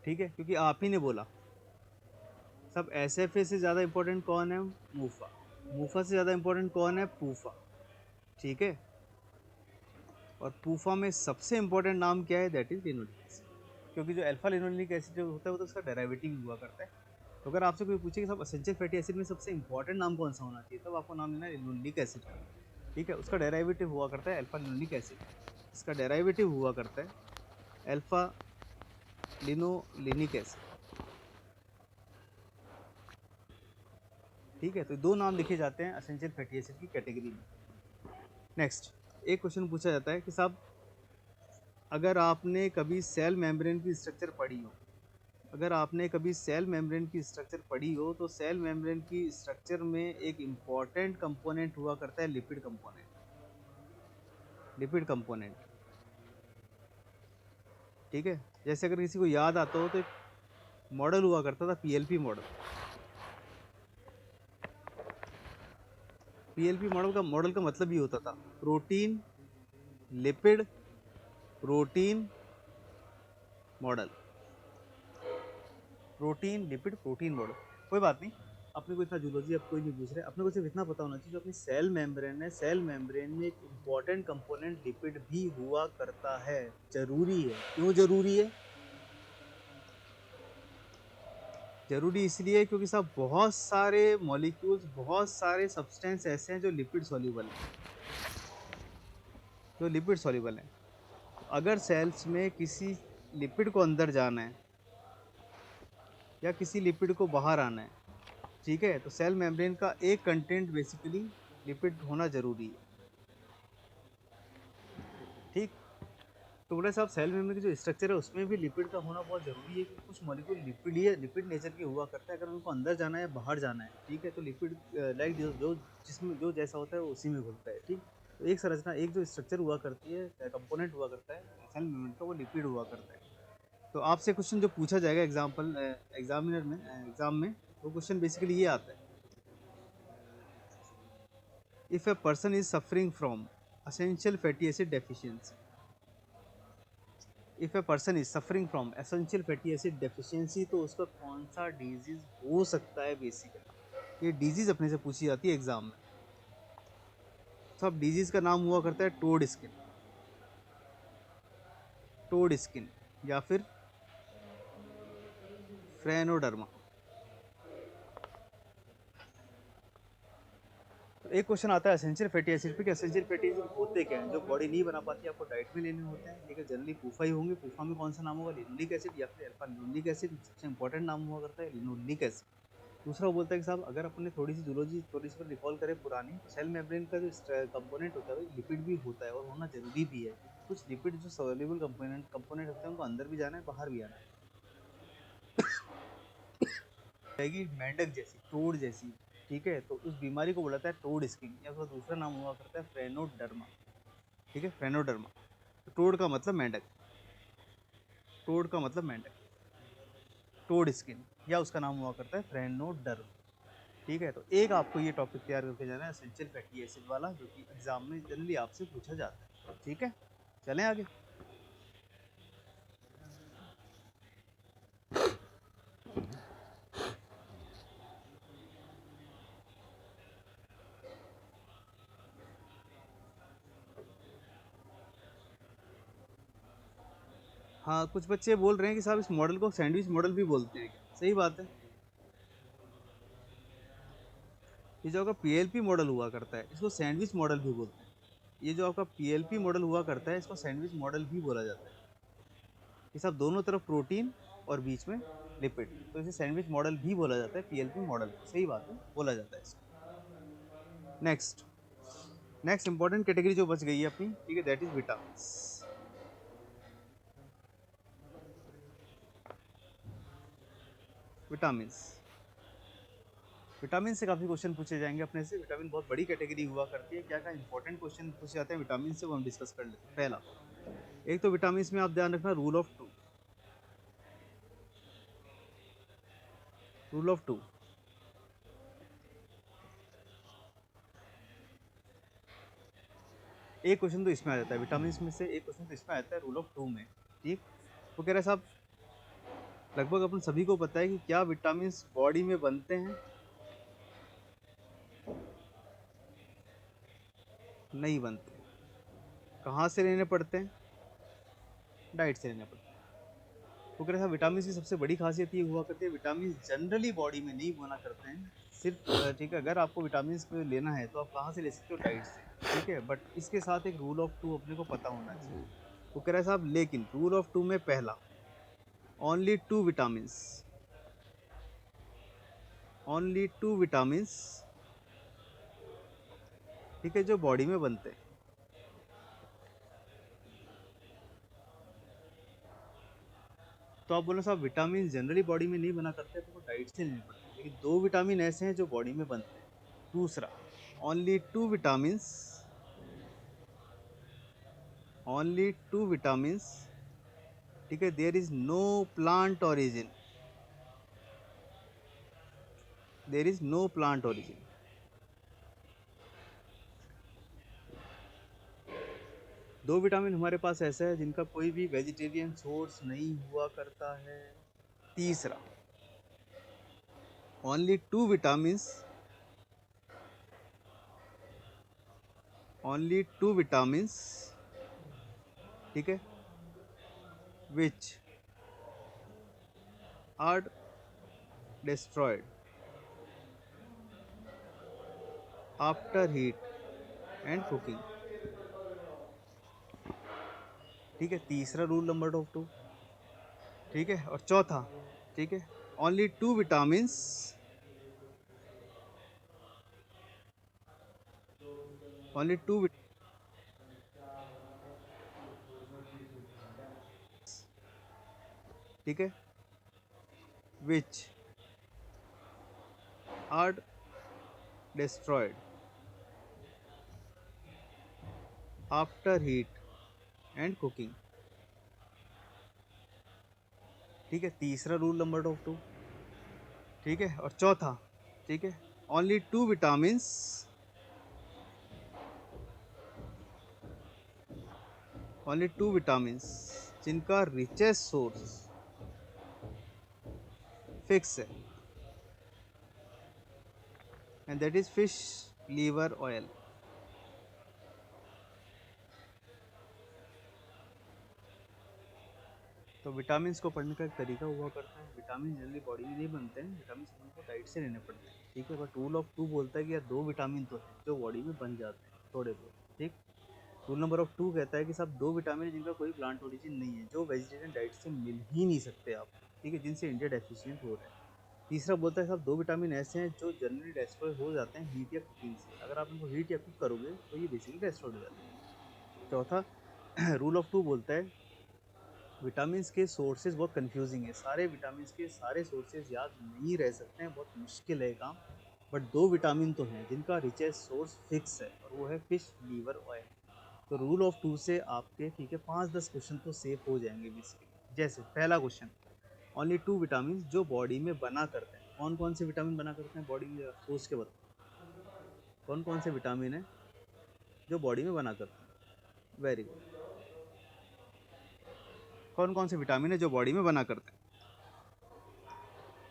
ठीक है, क्योंकि आप ही ने बोला सब एसएफए से ज़्यादा इंपॉर्टेंट कौन है? मूफा। मूफा से ज़्यादा इंपॉर्टेंट कौन है? पूफा। ठीक है, और पूफा में सबसे इंपॉर्टेंट नाम क्या है? That is linoleic acid. क्योंकि जो अल्फा लिनोलिक एसिड जो होता है वो तो उसका डेरिवेटिव हुआ करता है। तो अगर आपसे कोई पूछे कि सब एसेंशियल फैटी एसिड में सबसे इंपॉर्टेंट नाम कौन सा होना चाहिए, तब आपको नाम लेना है लिनोलिक एसिड। ठीक है, उसका डेरिवेटिव हुआ करता है अल्फा लिनोलिक एसिड, इसका डेरिवेटिव हुआ करता है अल्फा लिनोलिनिक एसिड। ठीक है, तो दो नाम लिखे जाते हैं एसेंशियल फैटी एसिड की कैटेगरी में। नेक्स्ट, एक क्वेश्चन पूछा जाता है कि साहब अगर आपने कभी सेल मेम्ब्रेन की स्ट्रक्चर पढ़ी हो, अगर आपने कभी सेल मेम्ब्रेन की स्ट्रक्चर पढ़ी हो, तो सेल मेम्ब्रेन की स्ट्रक्चर में एक इम्पॉर्टेंट कंपोनेंट हुआ करता है लिपिड कंपोनेंट, लिपिड कंपोनेंट। ठीक है, जैसे अगर किसी को याद आता हो तो एक मॉडल हुआ करता था पीएलपी मॉडल। पीएलपी मॉडल का मतलब ये होता था protein lipid protein model, protein lipid protein model. कोई बात नहीं, अपने को इतना जूलॉजी अब कोई नहीं पूछ रहे, अपने को सिर्फ इतना पता होना चाहिए जो अपनी सेल मेम्ब्रेन है, सेल मेम्ब्रेन में एक इम्पॉर्टेंट कंपोनेंट लिपिड भी हुआ करता है। जरूरी है। क्यों जरूरी है? जरूरी इसलिए क्योंकि साहब बहुत सारे मॉलिक्यूल्स, बहुत सारे सब्सटेंस ऐसे हैं जो लिपिड सॉल्यूबल हैं, जो लिपिड सॉल्यूबल हैं। अगर सेल्स में किसी लिपिड को अंदर जाना है या किसी लिपिड को बाहर आना है, ठीक है, तो सेल मेम्ब्रेन का एक कंटेंट बेसिकली लिपिड होना जरूरी है। ठीक, तो बोले साहब सेल मेम्ब्रेन की जो स्ट्रक्चर है उसमें भी लिपिड का होना बहुत ज़रूरी है, क्योंकि कुछ मॉलिक्यूल लिपिड ही लिपिड नेचर की हुआ करता है। अगर उनको अंदर जाना है बाहर जाना है, ठीक है, तो लिपिड लाइक जो जिसमें जो जैसा होता है वो उसी में घुलता है। ठीक, तो एक संरचना, एक जो स्ट्रक्चर हुआ करती है, कंपोनेंट हुआ करता है सेल मेम्ब्रेन का, वो लिपिड हुआ करता है। तो आपसे क्वेश्चन जो पूछा जाएगा एग्जामिनर में, एग्जाम में, वो क्वेश्चन बेसिकली ये आता है if a person is suffering from essential fatty acid deficiency, if a person is suffering from essential fatty acid deficiency, तो उसका कौन सा डिजीज हो सकता है बेसिकली, ये डिजीज अपने से पूछी जाती है एग्जाम में। सब डिजीज का नाम हुआ करता है टोड स्किन, टोड स्किन या फिर फ्रेनोडर्मा। एक क्वेश्चन आता है एसेंशियल फैटी एसिड पे कि एसेंशियल फैटी एसिड होते क्या हैं जो बॉडी नहीं बना पाती, आपको डाइट में लेने होते हैं, लेकिन जनरली फूफा ही होंगे। फूफा में कौन सा नाम होगा, लिनोलिक एसिड या फिर अल्फा लिनोलिक एसिड, सबसे इंपॉर्टेंट नाम हुआ करता है लिनोलिक एसिड। दूसरा वो बोलता है कि साहब अगर अपने थोड़ी सी जूलॉजी थोड़ी सी रिकॉल करें पुरानी, सेल मेम्ब्रेन का जो कंपोनेंट होता है वो लिपिड भी होता है और होना जरूरी भी है। कुछ लिपिड जो सोल्यूबल कंपोनेंट होते हैं उनको अंदर भी जाना है बाहर भी आना है। रहेगी मेंढक जैसी, टोड जैसी, ठीक है। तो उस बीमारी को बुलाता है टोड स्किन या उसका दूसरा नाम हुआ करता है फ्रेनोडर्मा, ठीक है, फ्रेनोडर्मा। तो टोड का मतलब मेंढक, टोड का मतलब मेंढक, टोड स्किन या उसका नाम हुआ करता है फ्रेनोडर्म, ठीक है। तो एक आपको ये टॉपिक तैयार करके जाना है एसेंशियल फैटी एसिड वाला, जो कि एग्जाम में जनरली आपसे पूछा जाता है, ठीक है। चलें आगे। हाँ, कुछ बच्चे बोल रहे हैं कि साहब इस मॉडल को सैंडविच मॉडल भी बोलते हैं क्या? सही बात है। ये जो आपका पीएलपी मॉडल हुआ करता है इसको सैंडविच मॉडल भी बोलते हैं। ये जो आपका पीएलपी मॉडल हुआ करता है इसको सैंडविच मॉडल भी बोला जाता है। ये सब दोनों तरफ प्रोटीन और बीच में लिपिड, तो इसे सैंडविच मॉडल भी बोला जाता है, पीएलपी मॉडल, सही बात है, बोला जाता है इसको। नेक्स्ट, नेक्स्ट इंपॉर्टेंट कैटेगरी जो बच गई है अपनी, ठीक है, that is vitamins. Vitamins, vitamin से काफ़ी क्वेश्चन पूछे जाएंगे अपने से। विटामिन बहुत बड़ी कैटेगरी हुआ करती है, क्या क्या इंपॉर्टेंट क्वेश्चन पूछे जाते हैं विटामिन से वो हम डिस्कस कर लेते हैं। पहला, एक तो विटामिन में आप ध्यान रखना rule of two, rule of two. एक क्वेश्चन तो इसमें आ जाता है विटामिन में से, एक क्वेश्चन तो इसमें आ जाता है रूल ऑफ टू में, ठीक। वो कह रहा है साहब लगभग अपन सभी को पता है कि क्या विटामिन बॉडी में बनते हैं, नहीं बनते। कहाँ से लेने पड़ते हैं, डाइट से लेने पड़ते हैं। वो कह रहे साहब विटामिन की सबसे बड़ी खासियत ये हुआ करती है विटामिन जनरली बॉडी में नहीं बना करते हैं, सिर्फ ठीक है, अगर आपको विटामिन को लेना है तो आप कहाँ से ले सकते हो, डाइट से, ठीक है। बट इसके साथ एक रूल ऑफ टू अपने को पता होना चाहिए। वो कह रहा है साहब लेकिन रूल ऑफ टू में पहला, only two vitamins, only two vitamins, ठीक है, जो बॉडी में बनते हैं। तो आप बोलो साहब विटामिन जनरली बॉडी में नहीं बना करते तो डाइट से लेने पड़ते हैं, लेकिन दो विटामिन ऐसे हैं जो बॉडी में बनते हैं। दूसरा, only two vitamins, only two vitamins, ठीक है, there is no plant origin, there is no plant origin. दो विटामिन हमारे पास ऐसा है जिनका कोई भी वेजिटेरियन सोर्स नहीं हुआ करता है। तीसरा, only two vitamins, only two vitamins, ठीक है, which are destroyed after heat and cooking, ठीक है, तीसरा रूल नंबर ऑफ टू, ठीक है। और चौथा, ठीक है, only two vitamins, only two, ठीक है, which are destroyed after heat and cooking, ठीक है, तीसरा रूल नंबर ऑफ टू, ठीक है। और चौथा, ठीक है, only two vitamins, only 2 vitamins जिनका रिचेस्ट सोर्स फिक्स है, and that is fish liver oil. तो विटामिन्स को पढ़ने का एक तरीका हुआ करता है। विटामिन जनरली बॉडी में नहीं बनते हैं, विटामिन हमको डाइट से लेने पड़ते हैं, ठीक है। बट रूल ऑफ 2 बोलता है कि यार 2 विटामिन तो हैं जो बॉडी में बन जाते हैं थोड़े बहुत, ठीक। रूल नंबर ऑफ 2 कहता है कि सब 2 विटामिन है जिनका कोई प्लांट ओरिजिन नहीं है, जो वेजिटेरियन डाइट से मिल ही नहीं सकते आप, ठीक है, जिनसे इंडिया डेफिशिएंट हो रहा है। तीसरा बोलता है सब 2 विटामिन ऐसे हैं जो जनरली डेस्ट्रॉय हो जाते हैं हीट या कुकिंग से, अगर आप इनको हीट या कुक करोगे तो ये बेसिकली डेस्ट्रॉय हो जाते हैं। चौथा रूल ऑफ 2 बोलता है विटामिन्स के सोर्सेज बहुत कंफ्यूजिंग है, सारे विटामिन्स के सारे सोर्सेज याद नहीं रह सकते हैं, बहुत मुश्किल है काम। बट 2 विटामिन तो हैं जिनका रिचेस्ट सोर्स फिक्स है, और वो है फिश लीवर ऑयल। तो रूल ऑफ 2 से आपके, ठीक है, 5-10 क्वेश्चन तो सेफ हो जाएंगे बेसिकली। जैसे पहला क्वेश्चन, ओनली 2 विटामिन जो बॉडी में बना करते हैं। कौन कौन से विटामिन बना करते हैं बॉडी में, सोच के बताओ कौन कौन से विटामिन है जो बॉडी में बना करते हैं। Very good. कौन कौन से विटामिन है जो बॉडी में बना करते हैं?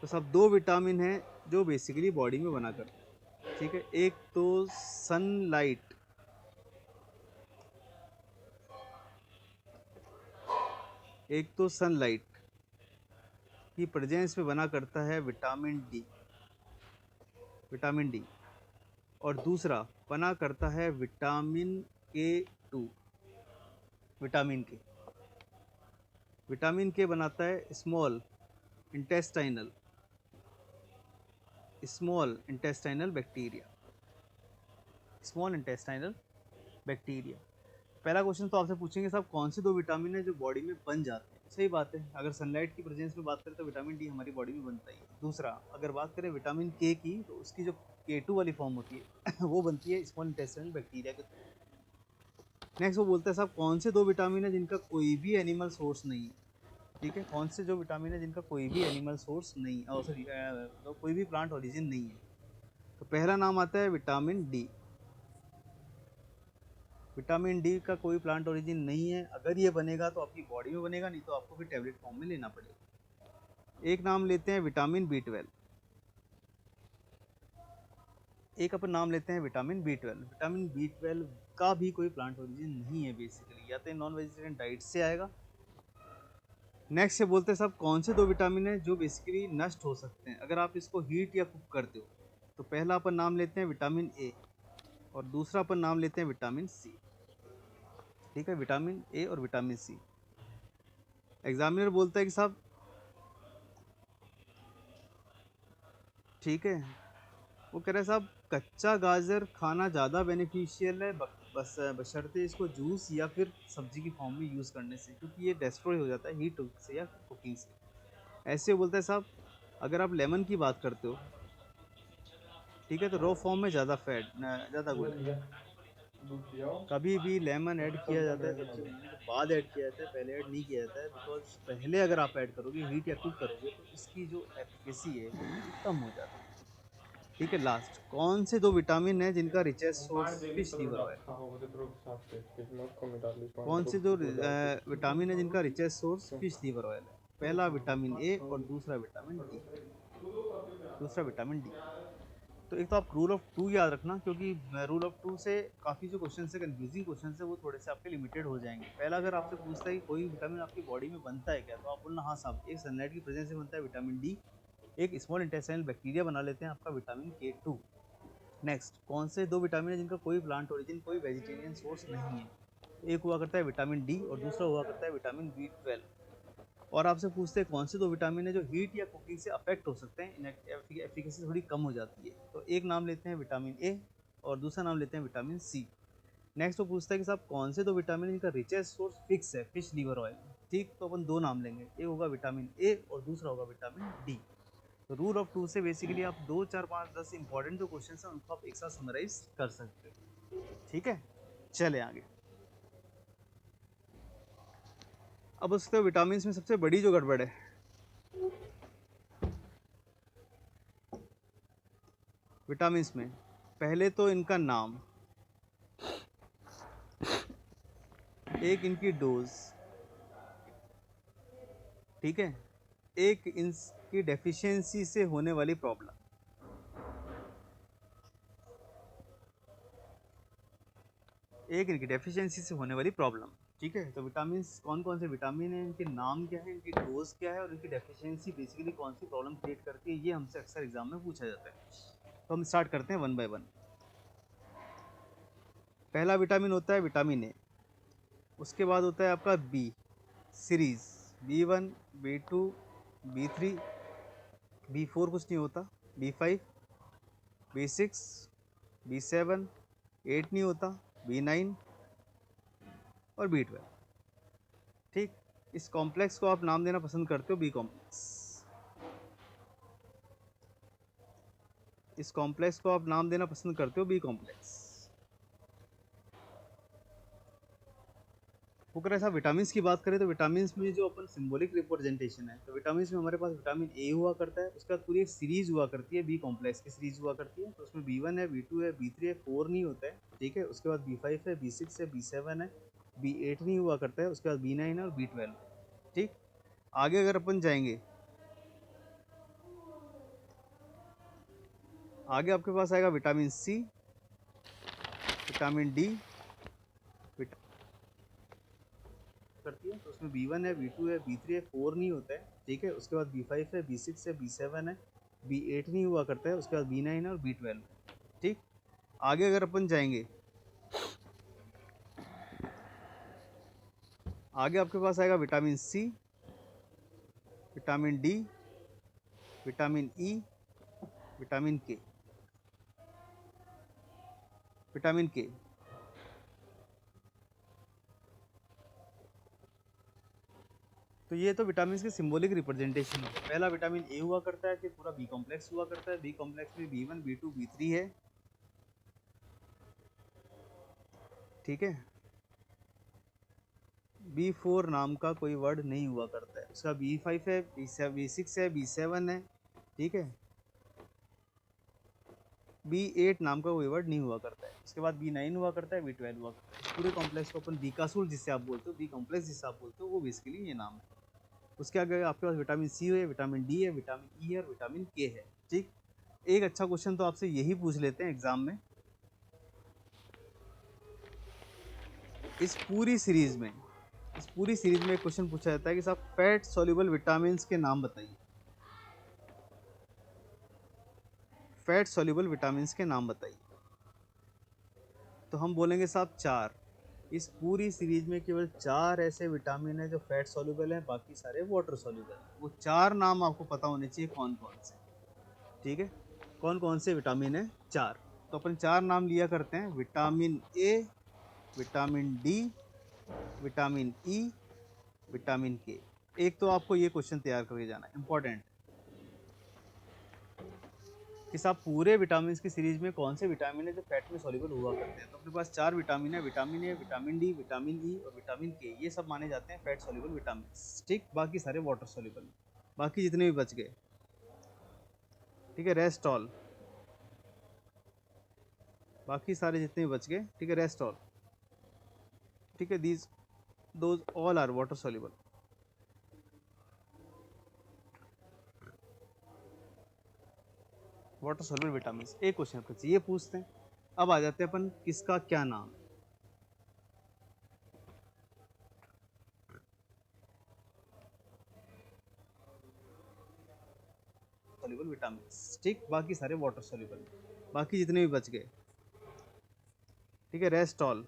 तो सब 2 विटामिन हैं जो बेसिकली बॉडी में बना करते हैं, ठीक है। एक तो सनलाइट, एक तो सनलाइट की प्रेजेंस में बना करता है विटामिन डी, विटामिन डी। और दूसरा बना करता है विटामिन के 2, विटामिन के। विटामिन के बनाता है small intestinal bacteria, small intestinal bacteria. पहला क्वेश्चन तो आपसे पूछेंगे साहब कौन से 2 विटामिन है जो बॉडी में बन जाते हैं। सही बात है, अगर सनलाइट की प्रेजेंस में बात करें तो विटामिन डी हमारी बॉडी में बनता ही है। दूसरा, अगर बात करें विटामिन के की, तो उसकी जो के 2 वाली फॉर्म होती है वो बनती है स्मॉल इंटेस्टाइनल बैक्टीरिया के थ्रू। नेक्स्ट वो बोलता है साहब कौन से 2 विटामिन है जिनका कोई भी एनिमल सोर्स नहीं है, ठीक है। कौन से जो विटामिन है जिनका कोई भी एनिमल सोर्स नहीं, सॉरी, तो कोई भी प्लांट ओरिजिन नहीं है। तो पहला नाम आता है विटामिन डी। विटामिन डी का कोई प्लांट ओरिजिन नहीं है, अगर ये बनेगा तो आपकी बॉडी में बनेगा, नहीं तो आपको फिर टैबलेट फॉर्म में लेना पड़ेगा। एक नाम लेते हैं विटामिन बी 12, एक अपन नाम लेते हैं विटामिन बी 12। विटामिन बी 12 का भी कोई प्लांट ओरिजिन नहीं है बेसिकली, या तो नॉन वेजिटेरियन डाइट से आएगा। नेक्स्ट से बोलते हैं साहब कौन से 2 विटामिन है जो बेसिकली नष्ट हो सकते हैं अगर आप इसको हीट या कुक करते हो। तो पहला अपन नाम लेते हैं विटामिन ए, और दूसरा अपन नाम लेते हैं विटामिन सी, ठीक है। विटामिन ए और विटामिन सी। एग्जामिनर बोलता है कि साहब, ठीक है, वो कह रहा है साहब कच्चा गाजर खाना ज़्यादा बेनिफिशियल है, बस बशर्ते इसको जूस या फिर सब्जी की फॉर्म में यूज़ करने से, क्योंकि ये डेस्ट्रॉय हो जाता है हीट से या कुकिंग से। ऐसे बोलता है साहब अगर आप लेमन की बात करते हो, ठीक है, तो रॉ फॉर्म में ज़्यादा फैट, ज़्यादा गुड है।
दूध लियाओ।
कभी भी लेमन ऐड किया जाता है सब्जी बनाने के बाद ऐड किया जाता है, पहले ऐड नहीं किया जाता है, बिकॉज पहले अगर आप ऐड करोगे हीट या कुक करोगे तो इसकी जो एफिकेसी है वो कम हो जाती है, ठीक है। लास्ट, कौन से 2 विटामिन है जिनका richest source fish liver oil. कौन से 2 विटामिन है जिनका richest source fish liver oil है। पहला विटामिन ए और दूसरा विटामिन डी, दूसरा विटामिन डी। तो एक तो आप रूल ऑफ 2 याद रखना, क्योंकि रूल ऑफ 2 से काफ़ी जो क्वेश्चन है, कंफ्यूजिंग क्वेश्चन है, वो थोड़े से आपके लिमिटेड हो जाएंगे। पहला अगर आपसे पूछता है कि कोई विटामिन आपकी बॉडी में बनता है क्या, तो आप बोलना हाँ साहब, एक सनलाइट की प्रेजेंस से बनता है विटामिन डी, एक स्मॉल इंटेस्टाइनल बैक्टीरिया बना लेते हैं आपका विटामिन के 2। नेक्स्ट, कौन से 2 विटामिन है जिनका कोई प्लांट ओरिजिन, कोई वेजिटेरियन सोर्स नहीं है। एक हुआ करता है विटामिन डी और दूसरा हुआ करता है विटामिन बी 12। और आपसे पूछते हैं कौन से 2 विटामिन है जो हीट या कुकिंग से अफेक्ट हो सकते हैं, एफिकेसी थोड़ी कम हो जाती है। तो एक नाम लेते हैं विटामिन ए और दूसरा नाम लेते हैं विटामिन सी। नेक्स्ट वो पूछता है कि साहब कौन से 2 विटामिन इनका रिचेस्ट सोर्स फिक्स है फिश लीवर ऑयल, ठीक। तो अपन 2 नाम लेंगे, एक होगा विटामिन ए और दूसरा होगा विटामिन डी। तो रूल ऑफ 2 से बेसिकली आप 2, 4, 5, 10 इंपॉर्टेंट जो क्वेश्चन हैं उनको आप एक साथ समराइज कर सकते हो, ठीक है। चले आगे। अब उसके विटामिन में सबसे बड़ी जो गड़बड़ है, विटामिन में पहले तो इनका नाम, एक इनकी डोज, ठीक है, एक इनकी डेफिशिएंसी से होने वाली प्रॉब्लम। एक इनकी डेफिशिएंसी से होने वाली प्रॉब्लम, ठीक है। तो विटामिन कौन कौन से विटामिन हैं, इनके नाम क्या है, इनकी डोज क्या है और इनकी डेफिशिएंसी बेसिकली कौन सी प्रॉब्लम क्रिएट करती है, ये हमसे अक्सर एग्जाम में पूछा जाता है। तो हम स्टार्ट करते हैं वन बाय वन। पहला विटामिन होता है विटामिन ए, उसके बाद होता है आपका B series, B1, B2, B3, B4 कुछ नहीं होता, B5, B6, B7, 8 नहीं होता, B9 और B12, ठीक। इस कॉम्प्लेक्स को आप नाम देना पसंद करते हो बी कॉम्प्लेक्स। इस कॉम्प्लेक्स को आप नाम देना पसंद करते हो बी कॉम्प्लेक्स। अगर ऐसा विटामिन्स की बात करें तो विटामिन्स में जो अपन सिंबॉलिक रिप्रेजेंटेशन है, तो विटामिन्स में हमारे पास विटामिन ए हुआ करता है, उसके बाद पूरी एक सीरीज हुआ करती है, बी कॉम्प्लेक्स की सीरीज हुआ करती है। तो उसमें B1 है, B2 है, B3 है, 4 नहीं होता है, ठीक है। उसके बाद B5 है, B6 है, B7 है, B8 नहीं हुआ करता है, उसके बाद B9 है और B12, ठीक। आगे अगर अपन जाएंगे, आगे आपके पास आएगा विटामिन सी, विटामिन डी करती है। तो उसमें B1 है, B2 है, B3 है, 4 नहीं होता है, ठीक है। उसके बाद B5 है, B6 है, B7 है, B8 नहीं हुआ करता है, उसके बाद B9 है और B12, ठीक। आगे अगर अपन जाएंगे, आगे आपके पास आएगा vitamin C, vitamin D, vitamin E, vitamin K, vitamin K. तो ये तो विटामिन के सिंबॉलिक रिप्रेजेंटेशन है। पहला विटामिन ए हुआ करता है कि पूरा बी कॉम्प्लेक्स हुआ करता है, बी कॉम्प्लेक्स में B1, B2, B3 है, ठीक है। B4 नाम का कोई वर्ड नहीं हुआ करता है, उसका B5 है, B6 है, B7 है, ठीक है। B8 नाम का कोई वर्ड नहीं हुआ करता है। उसके बाद B9 हुआ करता है, B12 हुआ करता है। इस पूरे कॉम्प्लेक्स को अपन बीकासुल जिससे आप बोलते हो, बी कॉम्प्लेक्स जिससे आप बोलते हो, वो बेसिकली ये नाम है। उसके आगे आपके पास विटामिन सी है, विटामिन डी है, विटामिन ई है और विटामिन के है, ठीक। एक अच्छा क्वेश्चन तो आपसे यही पूछ लेते हैं एग्जाम में, इस पूरी सीरीज में, इस पूरी सीरीज में एक क्वेश्चन पूछा जाता है कि साहब फैट सॉल्युबल विटामिन के नाम बताइए। फैट सॉल्युबल विटामिन के नाम बताइए। तो हम बोलेंगे साहब 4। इस पूरी सीरीज में केवल 4 ऐसे विटामिन है जो फैट सॉल्युबल है, बाकी सारे वाटर सॉल्युबल है। वो 4 नाम आपको पता होने चाहिए कौन कौन से, ठीक है। कौन कौन से विटामिन है 4। तो अपन 4 नाम लिया करते हैं, विटामिन ए, vitamin D, vitamin E, vitamin के। एक तो आपको ये क्वेश्चन तैयार करके जाना है, इंपॉर्टेंट, कि साहब पूरे विटामिन की सीरीज में कौन से विटामिन है जो फैट में सॉल्युबल हुआ करते हैं। तो अपने पास 4 विटामिन है, vitamin A, vitamin D, vitamin ई और विटामिन के। ये सब माने जाते हैं फैट सॉल्युबल विटामिन, ठीक। बाकी सारे वाटर सॉल्युबल, बाकी जितने भी बच गए, ठीक है, रेस्ट ऑल। बाकी सारे जितने भी बच गए, ठीक है, रेस्ट ऑल, ठीक है, these those all are water soluble. Water soluble vitamin, एक क्वेश्चन आपको चाहिए पूछते हैं। अब आ जाते हैं अपन किसका क्या नाम, सॉल्युबल विटामिन, ठीक। बाकी सारे वाटर सॉल्युबल, बाकी जितने भी बच गए, ठीक है, रेस्ट ऑल।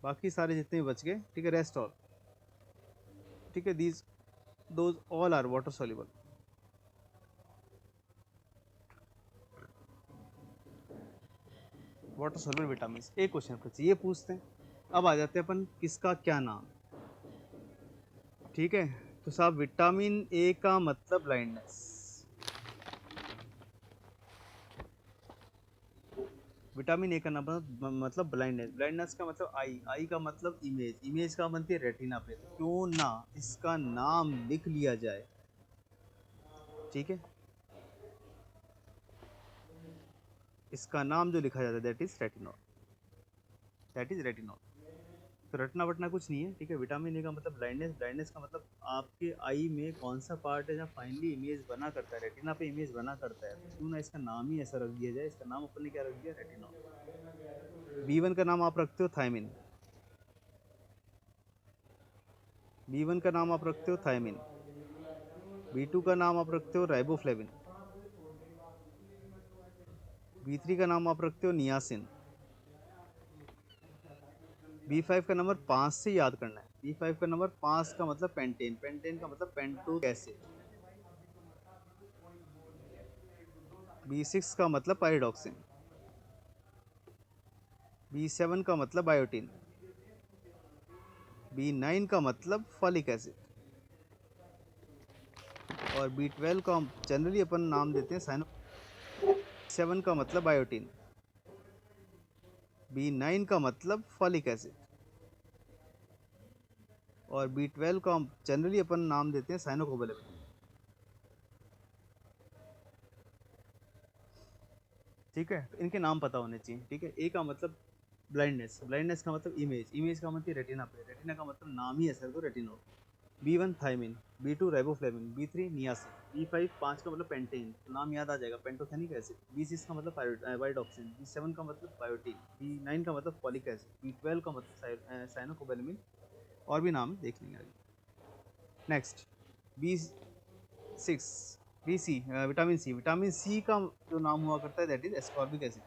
बाकी सारे जितने भी बच गए, ठीक है, रेस्ट ऑल, ठीक है, these those all are water soluble. Water soluble vitamin, एक क्वेश्चन आपको चाहिए पूछते हैं। अब आ जाते हैं अपन किसका क्या नाम, ठीक है। तो साहब विटामिन ए का मतलब ब्लाइंडनेस, विटामिन ए का नाम मतलब ब्लाइंडनेस, ब्लाइंडनेस का मतलब आई, आई का मतलब इमेज, इमेज का बनती है रेटिना पे। तो क्यों ना इसका नाम लिख लिया जाए, ठीक है। इसका नाम जो लिखा जाता है that is retinol, that is retinol. तो रटना वटना कुछ नहीं है, ठीक है। विटामिन ए का मतलब ब्लाइंडनेस, ब्लाइंडनेस का मतलब आपके आई में कौन सा पार्ट है जहाँ फाइनली इमेज बना करता है, रेटिना पे इमेज बना करता है, तो क्यों ना इसका नाम ही ऐसा रख दिया जाए। इसका नाम अपन ने क्या रख दिया, रेटिनॉल। B1 का नाम आप रखते हो थायमिन, B1 का नाम आप रखते हो थायमिन, B2 का नाम आप रखते हो राइबोफ्लेविन, B3 का नाम आप रखते हो नियासिन, B5 का नंबर 5 से याद करना है। B5 का नंबर 5 का मतलब पेंटेन, पेंटेन का मतलब पेंटोइक एसिड, B6 का मतलब पायरिडॉक्सिन, B7 का मतलब बायोटिन, B9 का मतलब फॉलिक एसिड, और B12 का जनरली अपन नाम देते हैं साइनो। 7 का मतलब बायोटिन, B9 का मतलब फॉलिक एसिड, और B12 का जनरली अपन नाम देते हैं साइनोकोबालेमिन। ठीक है, तो इनके नाम पता होने चाहिए, ठीक है। ए का मतलब ब्लाइंडनेस, ब्लाइंडनेस का मतलब इमेज, इमेज का मतलब रेटिना पे, रेटिना का मतलब नाम ही ऐसा तो retinol. B1 thiamine, B2 riboflavin, B3 niacin, B5 5 का मतलब पेंटेन, तो नाम याद आ जाएगा पेंटोथेनिक एसिड, B6 का मतलब पायरिडॉक्सिन, B7 का मतलब बायोटिन, B9 का मतलब फॉलिक एसिड, B12 का मतलब साइनोकोबालेमिन, और भी नाम देख लेंगे आगे। Next B6 BC, vitamin C, vitamin C का जो नाम हुआ करता है that is ascorbic acid,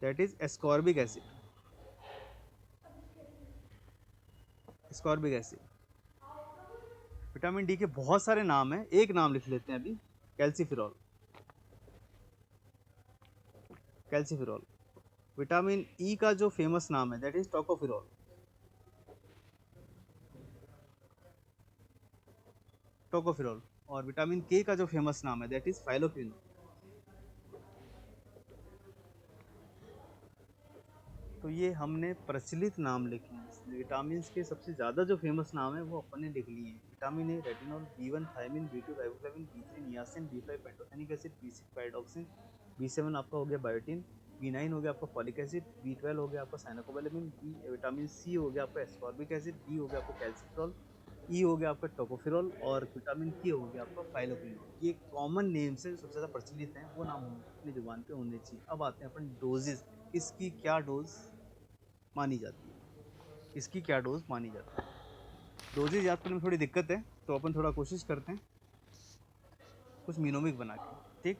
that is ascorbic acid, ascorbic acid. Vitamin D के बहुत सारे नाम हैं, एक नाम लिख लेते हैं अभी, कैल्सीफिरॉल, कैल्सीफिरॉल। विटामिन ई का जो फेमस नाम है दैट इज टोकोफिरॉल, टोकोफिरॉल। और विटामिन के का जो फेमस नाम है दैट इज फाइलोक्विनोल। तो ये हमने प्रचलित नाम लिखे हैं। विटामिन के सबसे ज़्यादा जो फेमस नाम है वो अपन ने लिख लिए हैं। Vitamin A retinol, B1 thiamine, B2 riboflavin, B3 niacin, B5 pantothenic acid, B6 pyridoxine, B7 आपका हो गया बायोटिन, B9 हो गया आपका फॉलिक एसिड, B12 हो गया आपका साइनोकोबालेमिन, विटामिन सी हो गया आपका एस्कॉर्बिक एसिड, डी हो गया आपका कैल्सिफेरॉल, ई हो गया आपका टोकोफिरॉल, और विटामिन के हो गया आपका फाइलोक्विनोल। ये कॉमन नेम से सबसे ज़्यादा प्रचलित हैं, वो नाम अपनी जुबान पे होने चाहिए। अब आते हैं अपन डोजेज, इसकी क्या डोज मानी जाती है, इसकी क्या डोज मानी जाती है। डोजेज याद करने में थोड़ी दिक्कत है, तो अपन थोड़ा कोशिश करते हैं कुछ मिनोमिक बना के, ठीक।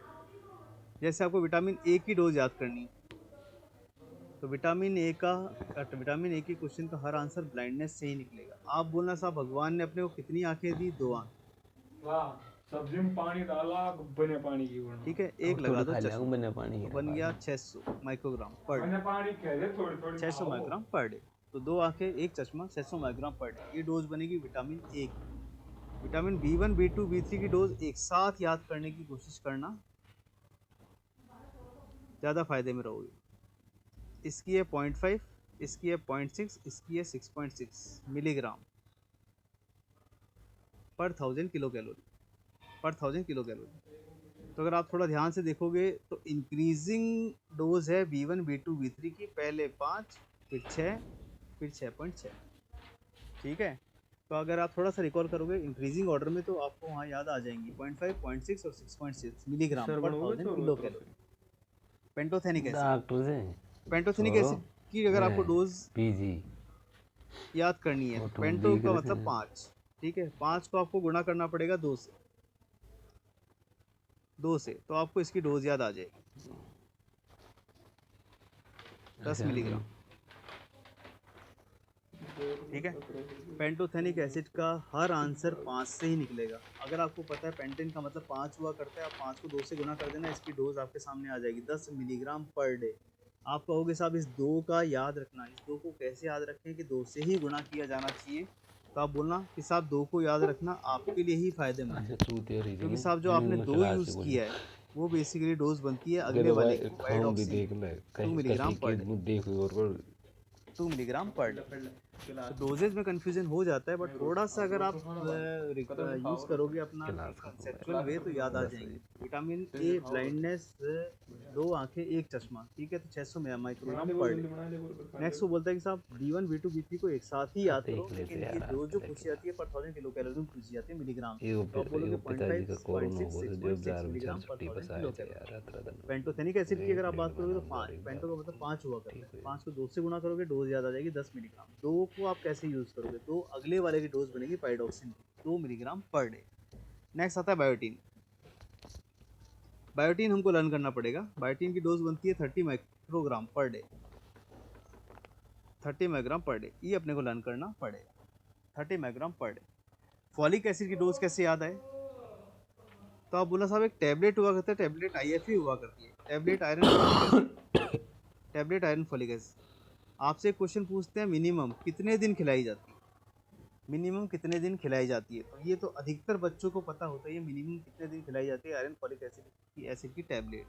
जैसे आपको विटामिन ए की डोज याद करनी है, तो विटामिन ए के क्वेश्चन का हर आंसर ब्लाइंडनेस से ही निकलेगा। आप बोलना साहब भगवान ने अपने को कितनी आंखें दी, 2 आंख,
वाह, सब्जी में पानी डाला, बने पानी की बना।
ठीक है। एक
और
लगा
थोड़ा
दो
खा लिया
चश्मा,
बने पानी
तो
की
बन गया 600 माइक्रोग्राम पर
बने
डे,
पानी कह दे, थोड़ी थोड़ी
600
खाओ।
Microgram per day. तो 2 आंखें, एक चश्मा, 600 माइक्रोग्राम पर डे, ये डोज बनेगी विटामिन ए की। विटामिन B1 B2 B3 की डोज एक साथ याद करने की कोशिश करना, ज़्यादा फायदे में रहोगे। इसकी है 0.5, इसकी है 0.6, इसकी है 6.6 मिलीग्राम पर 1000 किलो कैलोरी, पर 1000 किलो कैलोरी। तो अगर आप थोड़ा ध्यान से देखोगे तो इंक्रीजिंग डोज है B1 B2 B3 की, पहले 5, फिर 6, फिर 6.6, ठीक है। तो अगर आप थोड़ा सा रिकॉल करोगे इंक्रीजिंग ऑर्डर में, तो आपको वहाँ याद आ जाएंगी 0.5, 0.6 और 6.6 मिलीग्राम
सर
पर
बनोगे
1000
छोड़ो
किलो
तो
कैलोरी। पेंटोथेनिक एसिड,
डॉक्टर से
पेंटोथेनिक
छोड़ो
एसिड की अगर आपको डोज
पीजी
याद करनी है,
वो
तो
तुम
पेंटो
देख
का
रहे
मतलब
थे
5, ठीक है। 5 को आपको गुणा करना पड़ेगा 2 से, 2 से, तो आपको इसकी डोज याद आ जाएगी 10
अच्छा
मिलीग्राम, ठीक है। पेंटोथेनिक एसिड का हर आंसर 5 से ही निकलेगा। अगर आपको पता है पेंटेन का मतलब 5 हुआ करता है, आप 5 को 2 से गुना कर देना, इसकी डोज आपके सामने आ जाएगी 10 मिलीग्राम पर डे। आप कहोगे साहब इस 2 का याद रखना, इस 2 को कैसे याद रखें कि 2 से ही गुणा किया जाना चाहिए, तो आप बोलना कि साहब 2 को याद रखना आपके लिए ही फायदेमंद है,
अच्छा तू तेरी
क्योंकि
थी
साहब जो आपने
में
2
क्लास से
यूज़
बोले
किया है वो बेसिकली डोज बनती है अगले
गले
वाले
भाई
की,
खाऊं भी
वाइडॉक्सिन,
देख ले
2
कैसे
मिलीग्राम पर डे,
देख और
2 मिलीग्राम पर डे। डोजेज में कंफ्यूजन हो जाता है, बट थोड़ा सा अगर आप यूज़ करोगे अपना कंसेप्चुअल वे तो याद आ जाएंगे। विटामिन ए ब्लाइंडनेस, 2 आंखें एक चश्मा, ठीक है, तो 600 माइक्रोग्राम पर डे। नेक्स्ट वो बोलता है कि साहब B1 B2 B3 को एक साथ ही याद करो, लेकिन ये जो पूछी जाती है पर 1000 किलो कैलोरी में पूछी जाती है मिलीग्राम, तो आप बोलोगे 0.5 0.6 6.6 मिलीग्राम पर 1000 किलो कैलोरी। पेंटोथेनिक एसिड की अगर आप बात करोगे तो 5, पेंटो का मतलब 5 हुआ करता है, 5 को 2 से गुणा करोगे डोज याद आ जाएगी 10 मिलीग्राम। 2 को आप कैसे यूज़ करोगे, तो अगले वाले की डोज बनेगी पाइडोक्सिन 2 मिलीग्राम पर डे। नेक्स्ट आता है बायोटीन। बायोटीन हमको लर्न करना पड़ेगा। बायोटीन की डोज बनती है 30 microgram per day, 30 microgram per day, ये अपने को लर्न करना पड़ेगा 30 microgram per day. Folic acid की डोज कैसे याद आए, तो आप बोला साहब एक टैबलेट हुआ करता है, टैबलेट IFE हुआ करती है, tablet iron folic acid, tablet iron folic acid. आपसे एक क्वेश्चन पूछते हैं मिनिमम कितने दिन खिलाई जाती है, मिनिमम कितने दिन खिलाई जाती है, तो ये तो अधिकतर बच्चों को पता होता है, ये मिनिमम कितने दिन खिलाई जाती है आयरन फॉलिक एसिड की टैबलेट।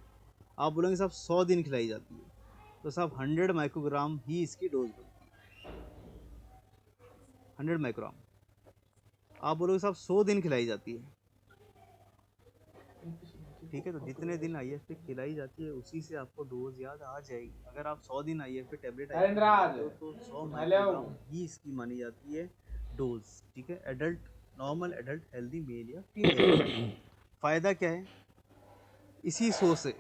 आप बोलेंगे साहब 100 दिन खिलाई जाती है, तो साहब 100 माइक्रोग्राम ही इसकी डोज बनती है, 100 माइक्रोग्राम। आप बोलोगे साहब 100 दिन खिलाई जाती है, ठीक है, तो जितने दिन IF पे खिलाई जाती है उसी से आपको डोज याद आ जाएगी। अगर आप 100 दिन IF पे टैबलेट तो 100 माइक्रोग्राम ही इसकी मानी जाती है डोज, ठीक है। Adult, normal adult healthy male या फीमेल। फायदा क्या है इसी सो से,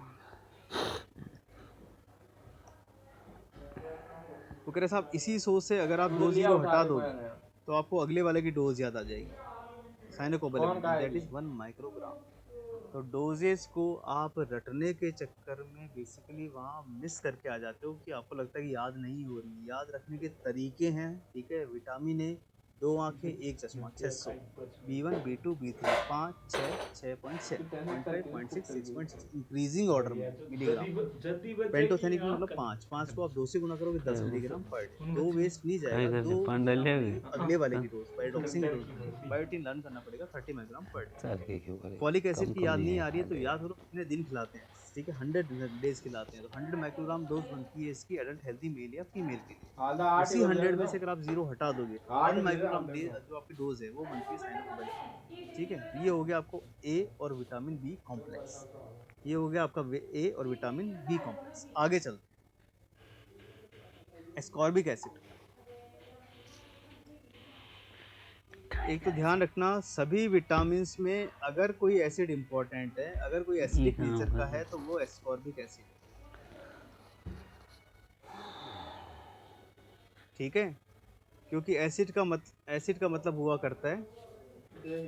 तो कह रहे साहब इसी सो से अगर आप डोज को हटा दोगे तो आपको अगले वाले की डोज याद आ जाएगी, साइनोकोबालेंट, दैट इज 1 माइक्रोग्राम। तो डोजेस को आप रटने के चक्कर में बेसिकली वहाँ मिस करके आ जाते हो कि आपको लगता है कि याद नहीं हो रही। याद रखने के तरीके हैं, ठीक है। विटामिन ए 2 आंखें एक चश्मा 600, B1 B2 B3 5 6 6.6 0.5 0.6 6.6 increasing order में मिलीग्राम। पेंटोथेनिक में मतलब 5 को आप 2 से गुना करोगे 10 मिलीग्राम पर डे। 2 वेस्ट नहीं जाएगा, 2 अगले वाले की डोज पाइरोक्सिन डोज बनेगी। बायोटीन लर्न करना पड़ेगा 30 microgram per day. Folic acid की याद नहीं आ रही है तो याद करो कितने दिन खिलाते हैं, ठीक है, 100 डेज खिलाते हैं, तो 100 माइक्रोग्राम डोज बनती है इसकी एडल्ट हेल्दी मेल या फीमेल के लिए। उसी 100 में से अगर आप 0 हटा दोगे 1 माइक्रोग्राम जो आपकी डोज है वो बनती है साइनोकोबालेंट, ठीक है। ये हो गया आपको ए और विटामिन बी कॉम्प्लेक्स, ये हो गया आपका ए और विटामिन बी कॉम्प्लेक्स। आगे चलते हैं, एस्कॉर्बिक एसिड। एक तो ध्यान रखना सभी विटामिन्स में अगर कोई एसिड इंपॉर्टेंट है, अगर कोई एसिडिक नेचर का है तो वो एस्कॉर्बिक एसिड है, ठीक है, क्योंकि एसिड का मतलब हुआ करता है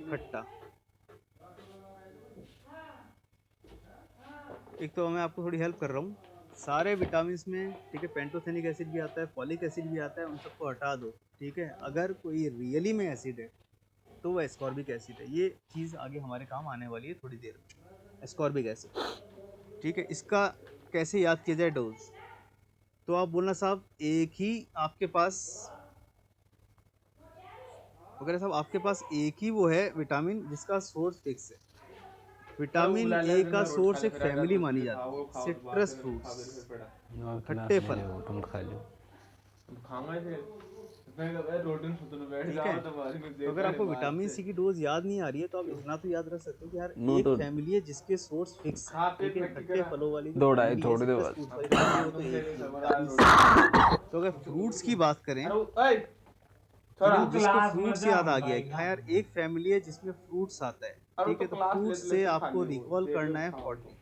खट्टा। एक तो मैं आपको थोड़ी हेल्प कर रहा हूँ, सारे विटामिन्स में, ठीक है, पेंटोथेनिक एसिड भी आता है, फॉलिक एसिड भी आता है, उन सबको हटा दो, ठीक है। अगर कोई रियली में एसिड है तो वो एस्कॉर्बिक एसिड है। ये चीज़ आगे हमारे काम आने वाली है थोड़ी देर में, एस्कॉर्बिक एसिड, ठीक है। इसका कैसे याद किया जाए डोज, तो आप बोलना साहब एक ही आपके पास, वगैरह साहब आपके पास एक ही वो है विटामिन जिसका सोर्स फिक्स है। विटामिन ए का सोर्स एक फैमिली मानी जाती है, सिट्रस फ्रूट्स, खट्टे फल, ठीक है। तो अगर आपको विटामिन सी की डोज याद नहीं आ रही है तो आप इतना तो याद रख सकते हो कि यार एक फैमिली है जिसके सोर्स फिक्स है, ठीक है, खट्टे फलों वाली जो फैमिली है, सिट्रस फ्रूट्स वाली फैमिली, वो तो एक ही है, विटामिन सी। तो अगर फ्रूट्स की बात करें, जिसको फ्रूट्स याद आ गया कि हाँ यार एक फैमिली है जिसमें फ्रूट्स आता है, ठीक है, तो फ्रूट्स से आपको रिकॉल करना है 40,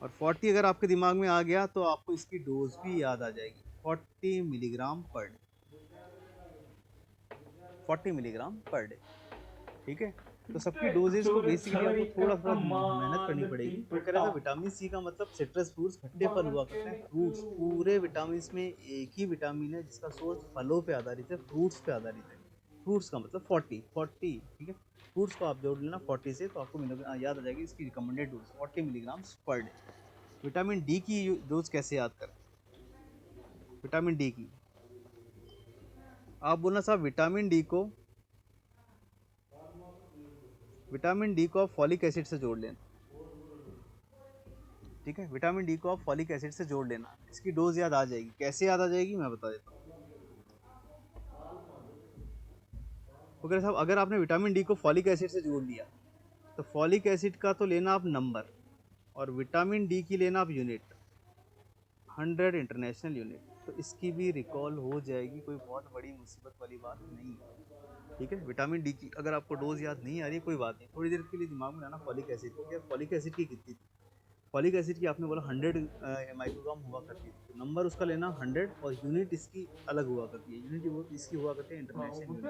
और 40 अगर आपके दिमाग में आ गया तो आपको इसकी डोज भी याद आ जाएगी 40 milligram per day, 40 milligram per day, ठीक है। तो सबकी डोजेज को बेसिकली आपको थोड़ा थोड़ा मेहनत करनी पड़ेगी। तो कह रहा था विटामिन सी का मतलब सिट्रस फ्रूट्स, खट्टे फल हुआ करते हैं। फ्रूट्स, पूरे विटामिन में एक ही विटामिन है जिसका सोर्स फलों पे आधारित है, फ्रूट्स पे आधारित है। फ्रूट्स का मतलब 40, ठीक है, फ्रूट्स को आप जोड़ लेना 40 से तो आपको याद आ जाएगी इसकी recommended dose 40 milligram per day. Vitamin D की डोज कैसे याद करें, विटामिन डी की आप बोलना साहब विटामिन डी को आप फॉलिक एसिड से जोड़ लेना, ठीक है, विटामिन डी को आप फॉलिक एसिड से जोड़ लेना, इसकी डोज याद आ जाएगी। कैसे याद आ जाएगी मैं बता देता हूँ। वगैरह साहब अगर आपने विटामिन डी को फॉलिक एसिड से जोड़ दिया तो फॉलिक एसिड का तो लेना आप नंबर और विटामिन डी की लेना आप यूनिट 100 इंटरनेशनल यूनिट, तो इसकी भी रिकॉल हो जाएगी, कोई बहुत बड़ी मुसीबत वाली बात नहीं है। ठीक है, विटामिन डी की अगर आपको डोज याद नहीं आ रही है कोई बात नहीं, थोड़ी देर के लिए दिमाग में लाना फॉलिक एसिड की, फॉलिक एसिड की कितनी थी, फॉलिक एसिड की आपने बोला 100 माइक्रोग्राम हुआ करती थी, तो नंबर उसका लेना 100 और यूनिट इसकी अलग हुआ करती है, यूनिट इसकी हुआ करती है इंटरनेशनल यूनिट,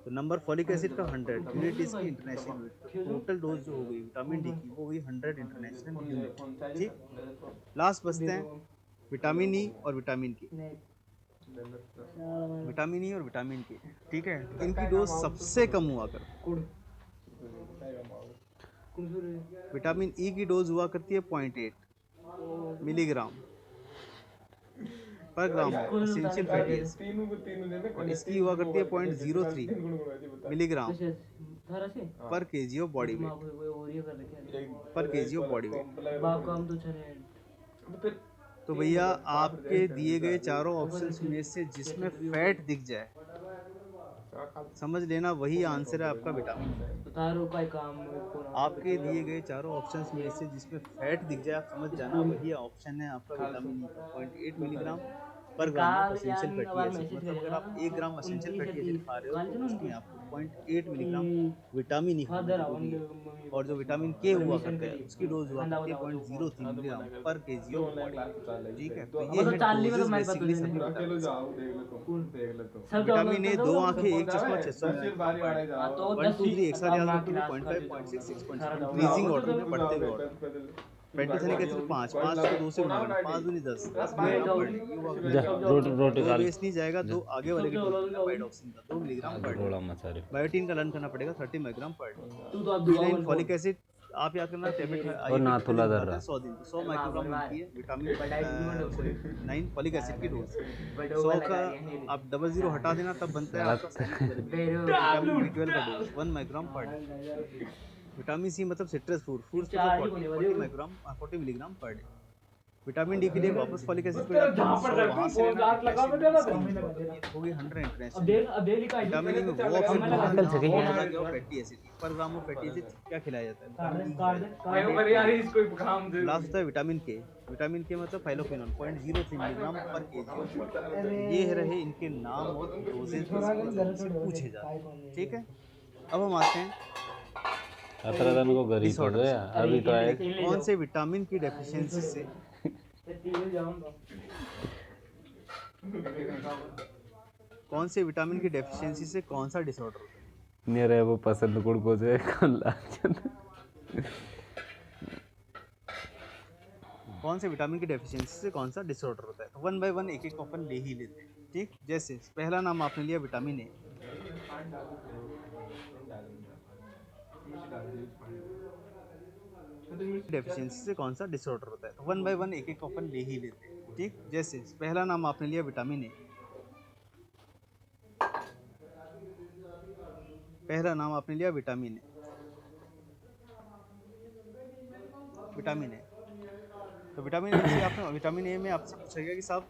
तो नंबर फॉलिक एसिड का 100, यूनिट इसकी इंटरनेशनल यूनिट, तो टोटल डोज जो हो गई विटामिन डी की वो हुई 100 इंटरनेशनल यूनिट। ठीक, लास्ट बचते हैं विटामिन ई और विटामिन के, विटामिन ई और विटामिन के। ठीक है, तो इनकी डोज सबसे कम हुआ कर, विटामिन ई की डोज हुआ करती है 0.8 मिलीग्राम पर ग्राम एसेंशियल फैटी एसिड, और इसकी हुआ करती है 0.03 मिलीग्राम पर केजी ऑफ बॉडी वेट, पर केजी ऑफ बॉडी वेट। तो भैया आपके दिए गए चारों ऑप्शंस में से जिसमें फैट दिख जाए समझ लेना वही आंसर है आपका विटामिन। आपके दिए गए चारों ऑप्शंस में से जिसमें फैट दिख जाए आप समझ जाना वही ऑप्शन है आपका विटामिन ई का। 0.8 मिलीग्राम पर gram of essential fatty acid, मतलब अगर आप 1 ग्राम एसेंशियल फैटी एसिड खा रहे हो तो उसमें आपको 0.8 मिलीग्राम विटामिन ई खाना जरूरी है, और जो विटामिन के हुआ करता है उसकी डोज हुआ करती है 0.03 मिलीग्राम पर केजी ऑफ बॉडी। ठीक है, तो ये है डोजेस बेसिकली सभी विटामिन ए 2 आंखें 1 चश्मा 600 1 2 3 एक साथ याद रखोगे, 0.5 0.6 6.7 इंक्रीजिंग ऑर्डर में बढ़ते हुए ऑर्डर। पेंटोथेनिक एसिड 5 5 को 2 से गुणा करना, 5 दूनी 10 10 मिलीग्राम पर डे, ये हुआ
जा
करता
रोटी रोटी
है।
खा
2
ले।
बेस नहीं जाएगा, 2 आगे वाले के डोज मिलेगा बायोडॉक्सिन का 2 मिलीग्राम पर डे।
रोड़ा मचा रहे।
बायोटीन का लर्न करना पड़ेगा 30 milligram per day. फिनाइन folic acid आप याद करना, टैबलेट
और
आईवी
ना
कितने
तुला
दिन
दर
खाते
रहा
हैं 100 दिन, तो 100 माइक्रोग्राम बनती है विटामिन सॉरी 9 फॉलिक एसिड की डोज। 100 का आप 00 हटा देना तब बनता है आपका विटामिन B12 का dose 1 microgram per day. Vitamin C मतलब सिट्रस फ्रूट्स को 40 microgram 40 milligram per day. Vitamin D के लिए वापस फॉलिक एसिड पे जाते हैं, 100 वहाँ से लेना, हो गई 100 इंटरनेशनल। विटामिन ई में वो ऑप्शन होगा फैटी एसिड, पर ग्राम ऑफ फैटी एसिड क्या खिलाया जाता है, लास्ट होता है विटामिन के। विटामिन के मतलब फाइलोक्विनोन 0.03 मिलीग्राम पर केजी। ये रहे इनके नाम और डोजेज पूछे जाते हैं। ठीक है, अब हम आते हैं
17 दिन को गरीब हो गया अभी तो आए।
कौन से विटामिन की डेफिशिएंसी से कौन से विटामिन की डेफिशिएंसी से कौन सा डिसऑर्डर होता है।
मेरे वो पसंद गुड़ को जो
कौन से विटामिन की डेफिशिएंसी से कौन सा डिसऑर्डर होता है, तो 1 बाय 1 एक एक अपन ले ही लेते हैं। ठीक, जैसे पहला नाम आपने लिया विटामिन ए, डेफिशिएंसी से कौन सा डिसऑर्डर होता है, तो 1 बाय 1 एक एक अपन ले ही लेते हैं। ठीक, जैसे पहला नाम आपने लिया विटामिन ए, पहला नाम आपने लिया विटामिन ए, विटामिन ए, तो विटामिन ए से आपने विटामिन ए में आपसे पूछेगा कि साहब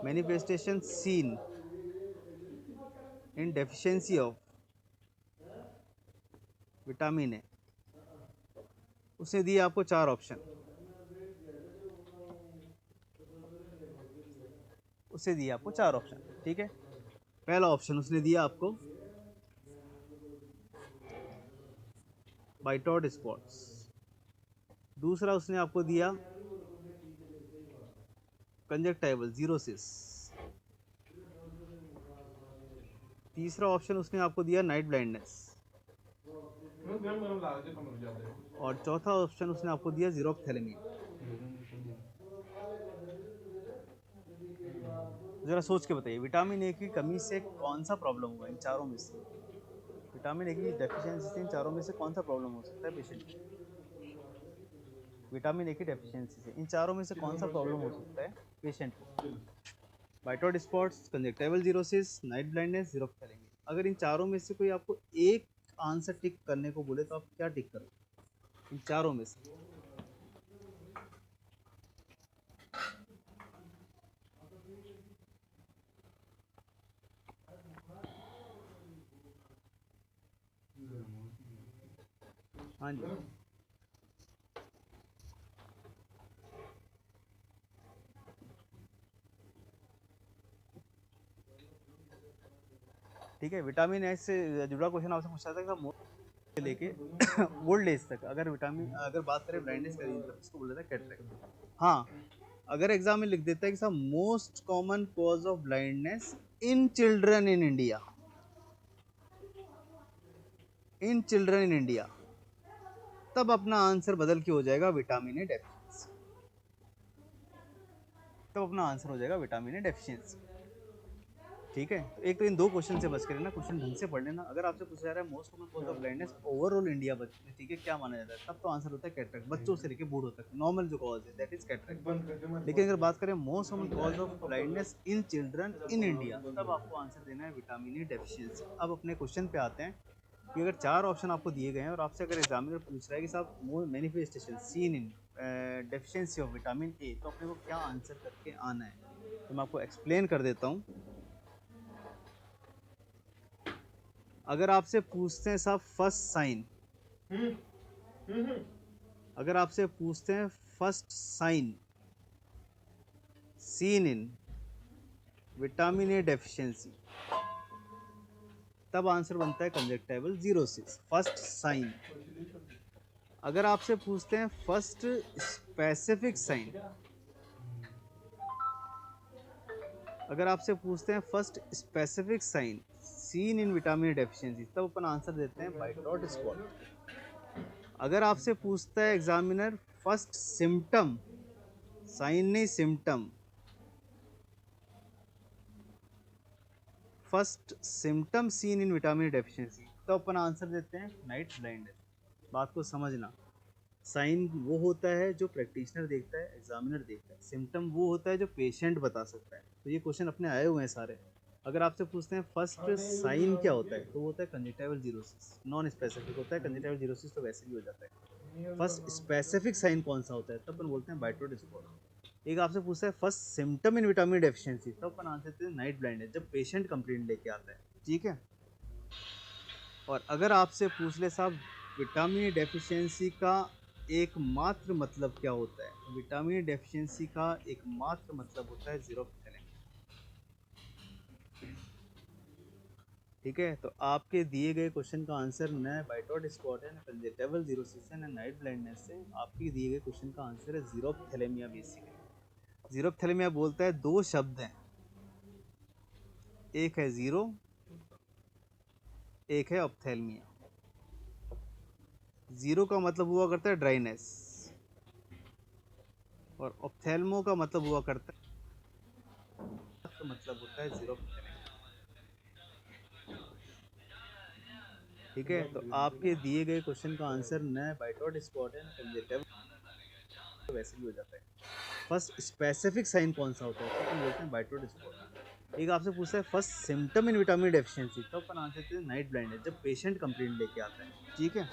manifestation seen in deficiency of vitamin A, उसने दिए आपको 4 ऑप्शन, उसने दिया आपको 4 ऑप्शन। ठीक है, पहला ऑप्शन उसने दिया आपको बाइटॉड स्पॉट्स, दूसरा उसने आपको दिया कंजक्टाइवल जीरोसिस, तीसरा ऑप्शन उसने आपको दिया नाइट ब्लाइंडनेस, और चौथा ऑप्शन उसने आपको दिया जीरोफ्थैलेमिया। जरा सोच के बताइए विटामिन ए की कमी से कौन सा प्रॉब्लम हुआ इन चारों में से, विटामिन ए की डेफिशिएंसी से इन चारों में से कौन सा प्रॉब्लम हो सकता है पेशेंट को, विटामिन ए की डेफिशिएंसी से इन चारों में से कौन सा प्रॉब्लम हो सकता है पेशेंट को, Bitot's spots, conjunctival xerosis, night blindness, xerophthalmia. अगर इन चारों में से कोई आपको एक आंसर टिक करने को बोले तो आप क्या टिक करोगे इन चारों में से, हाँ जी। ठीक है, विटामिन ए से जुड़ा क्वेश्चन आपसे पूछा था कि से लेके ओल्ड एज तक अगर बात करें ब्लाइंडनेस का मतलब इसको बोला जाता है कैटरेक्ट। हाँ, अगर एग्जाम में लिख देता है कि सब most common cause of blindness in children in India, in children in India, तब अपना आंसर बदल के हो जाएगा विटामिन ए डेफिशिएंसी, तब अपना आंसर हो जाएगा विटामिन ए डेफिशिएंसी। ठीक है, तो एक तो इन दो क्वेश्चन से बच कर ना, क्वेश्चन ढंग से पढ़ लेना। अगर आपसे पूछा जा रहा है most common cause of blindness overall India में, ठीक है, क्या माना जाता है, तब तो आंसर होता है कैटरेक्ट, बच्चों से लेके बूढ़ों तक नॉर्मल जो कॉज है दैट इज कैटरेक्ट। लेकिन अगर बात करें most common cause of blindness in children in India, तब आपको आंसर देना है विटामिन ए डेफिशिएंसी। अब अपने क्वेश्चन पे आते हैं कि अगर 4 ऑप्शन आपको दिए गए हैं और आपसे अगर एग्जामिनर पूछ रहा है कि साहब manifestation seen in deficiency of vitamin A, तो अपने को क्या आंसर करके आना है, तो मैं आपको एक्सप्लेन कर देता हूँ। अगर आपसे पूछते हैं साहब फर्स्ट साइन, अगर आपसे पूछते हैं first sign seen in vitamin A deficiency, तब आंसर बनता है कंजक्टिवल 06 फर्स्ट साइन। अगर आपसे पूछते हैं फर्स्ट स्पेसिफिक साइन, अगर आपसे पूछते हैं first specific sign seen in vitamin A deficiency, तब अपन आंसर देते हैं बाइटॉट स्पॉट। अगर आपसे पूछता है एग्जामिनर फर्स्ट सिम्टम, साइन नहीं symptom, first symptom scene in vitamin deficiency, तो अपन आंसर देते हैं नाइट ब्लाइंडनेस। बात को समझना, साइन वो होता है जो प्रैक्टिशनर देखता है, एग्जामिनर देखता है, सिम्टम वो होता है जो पेशेंट बता सकता है। तो ये क्वेश्चन अपने आए हुए हैं सारे। अगर आपसे पूछते हैं फर्स्ट साइन क्या होता है, तो वो होता है कंजक्टिवल जीरोसिस, नॉन स्पेसिफिक होता है। कंजक्टिवल जीरोसिस तो वैसे भी हो जाता है। फर्स्ट स्पेसिफिक साइन कौन सा होता है, तब अपन बोलते हैं बाइटॉट स्पॉट। एक आपसे पूछता है first symptom in vitamin deficiency, तब अपन आंसर देते हैं नाइट ब्लाइंडनेस, जब पेशेंट कंप्लेंट लेके आता है। ठीक है, और अगर आपसे पूछ ले साहब विटामिन डेफिशिएंसी का एकमात्र मतलब क्या होता है, तो विटामिन डेफिशिएंसी का एकमात्र मतलब होता है जीरोथैलेमिया। ठीक है, तो आपके दिए गए क्वेश्चन का आंसर न बाइटॉट स्पॉट है, न कंजेक्टिवल जीरोसिस है, न नाइट ब्लाइंडनेस है। आपके दिए गए क्वेश्चन का आंसर है जीरोथैलेमिया। बेसिकली जीरोथैलेमिया बोलता है दो शब्द हैं, एक है जीरो, एक है ऑप्थेल्मिया। जीरो का मतलब हुआ करता है ड्राइनेस, और ऑप्थेल्मो का मतलब हुआ करता है, तो मतलब होता है जीरो। ठीक है, तो आपके दिए गए क्वेश्चन का आंसर न बाइटॉट स्पॉट है, न कंजेक्टिव, वैसे भी हो जाता है। फर्स्ट स्पेसिफिक साइन कौन सा होता है, तो अपन बोलते हैं बाइटॉट स्पॉट। एक आपसे पूछता है first symptom in vitamin deficiency, तो अपन आंसर देते हैं नाइट ब्लाइंडनेस, जब पेशेंट कंप्लेंट लेके आता है। ठीक है,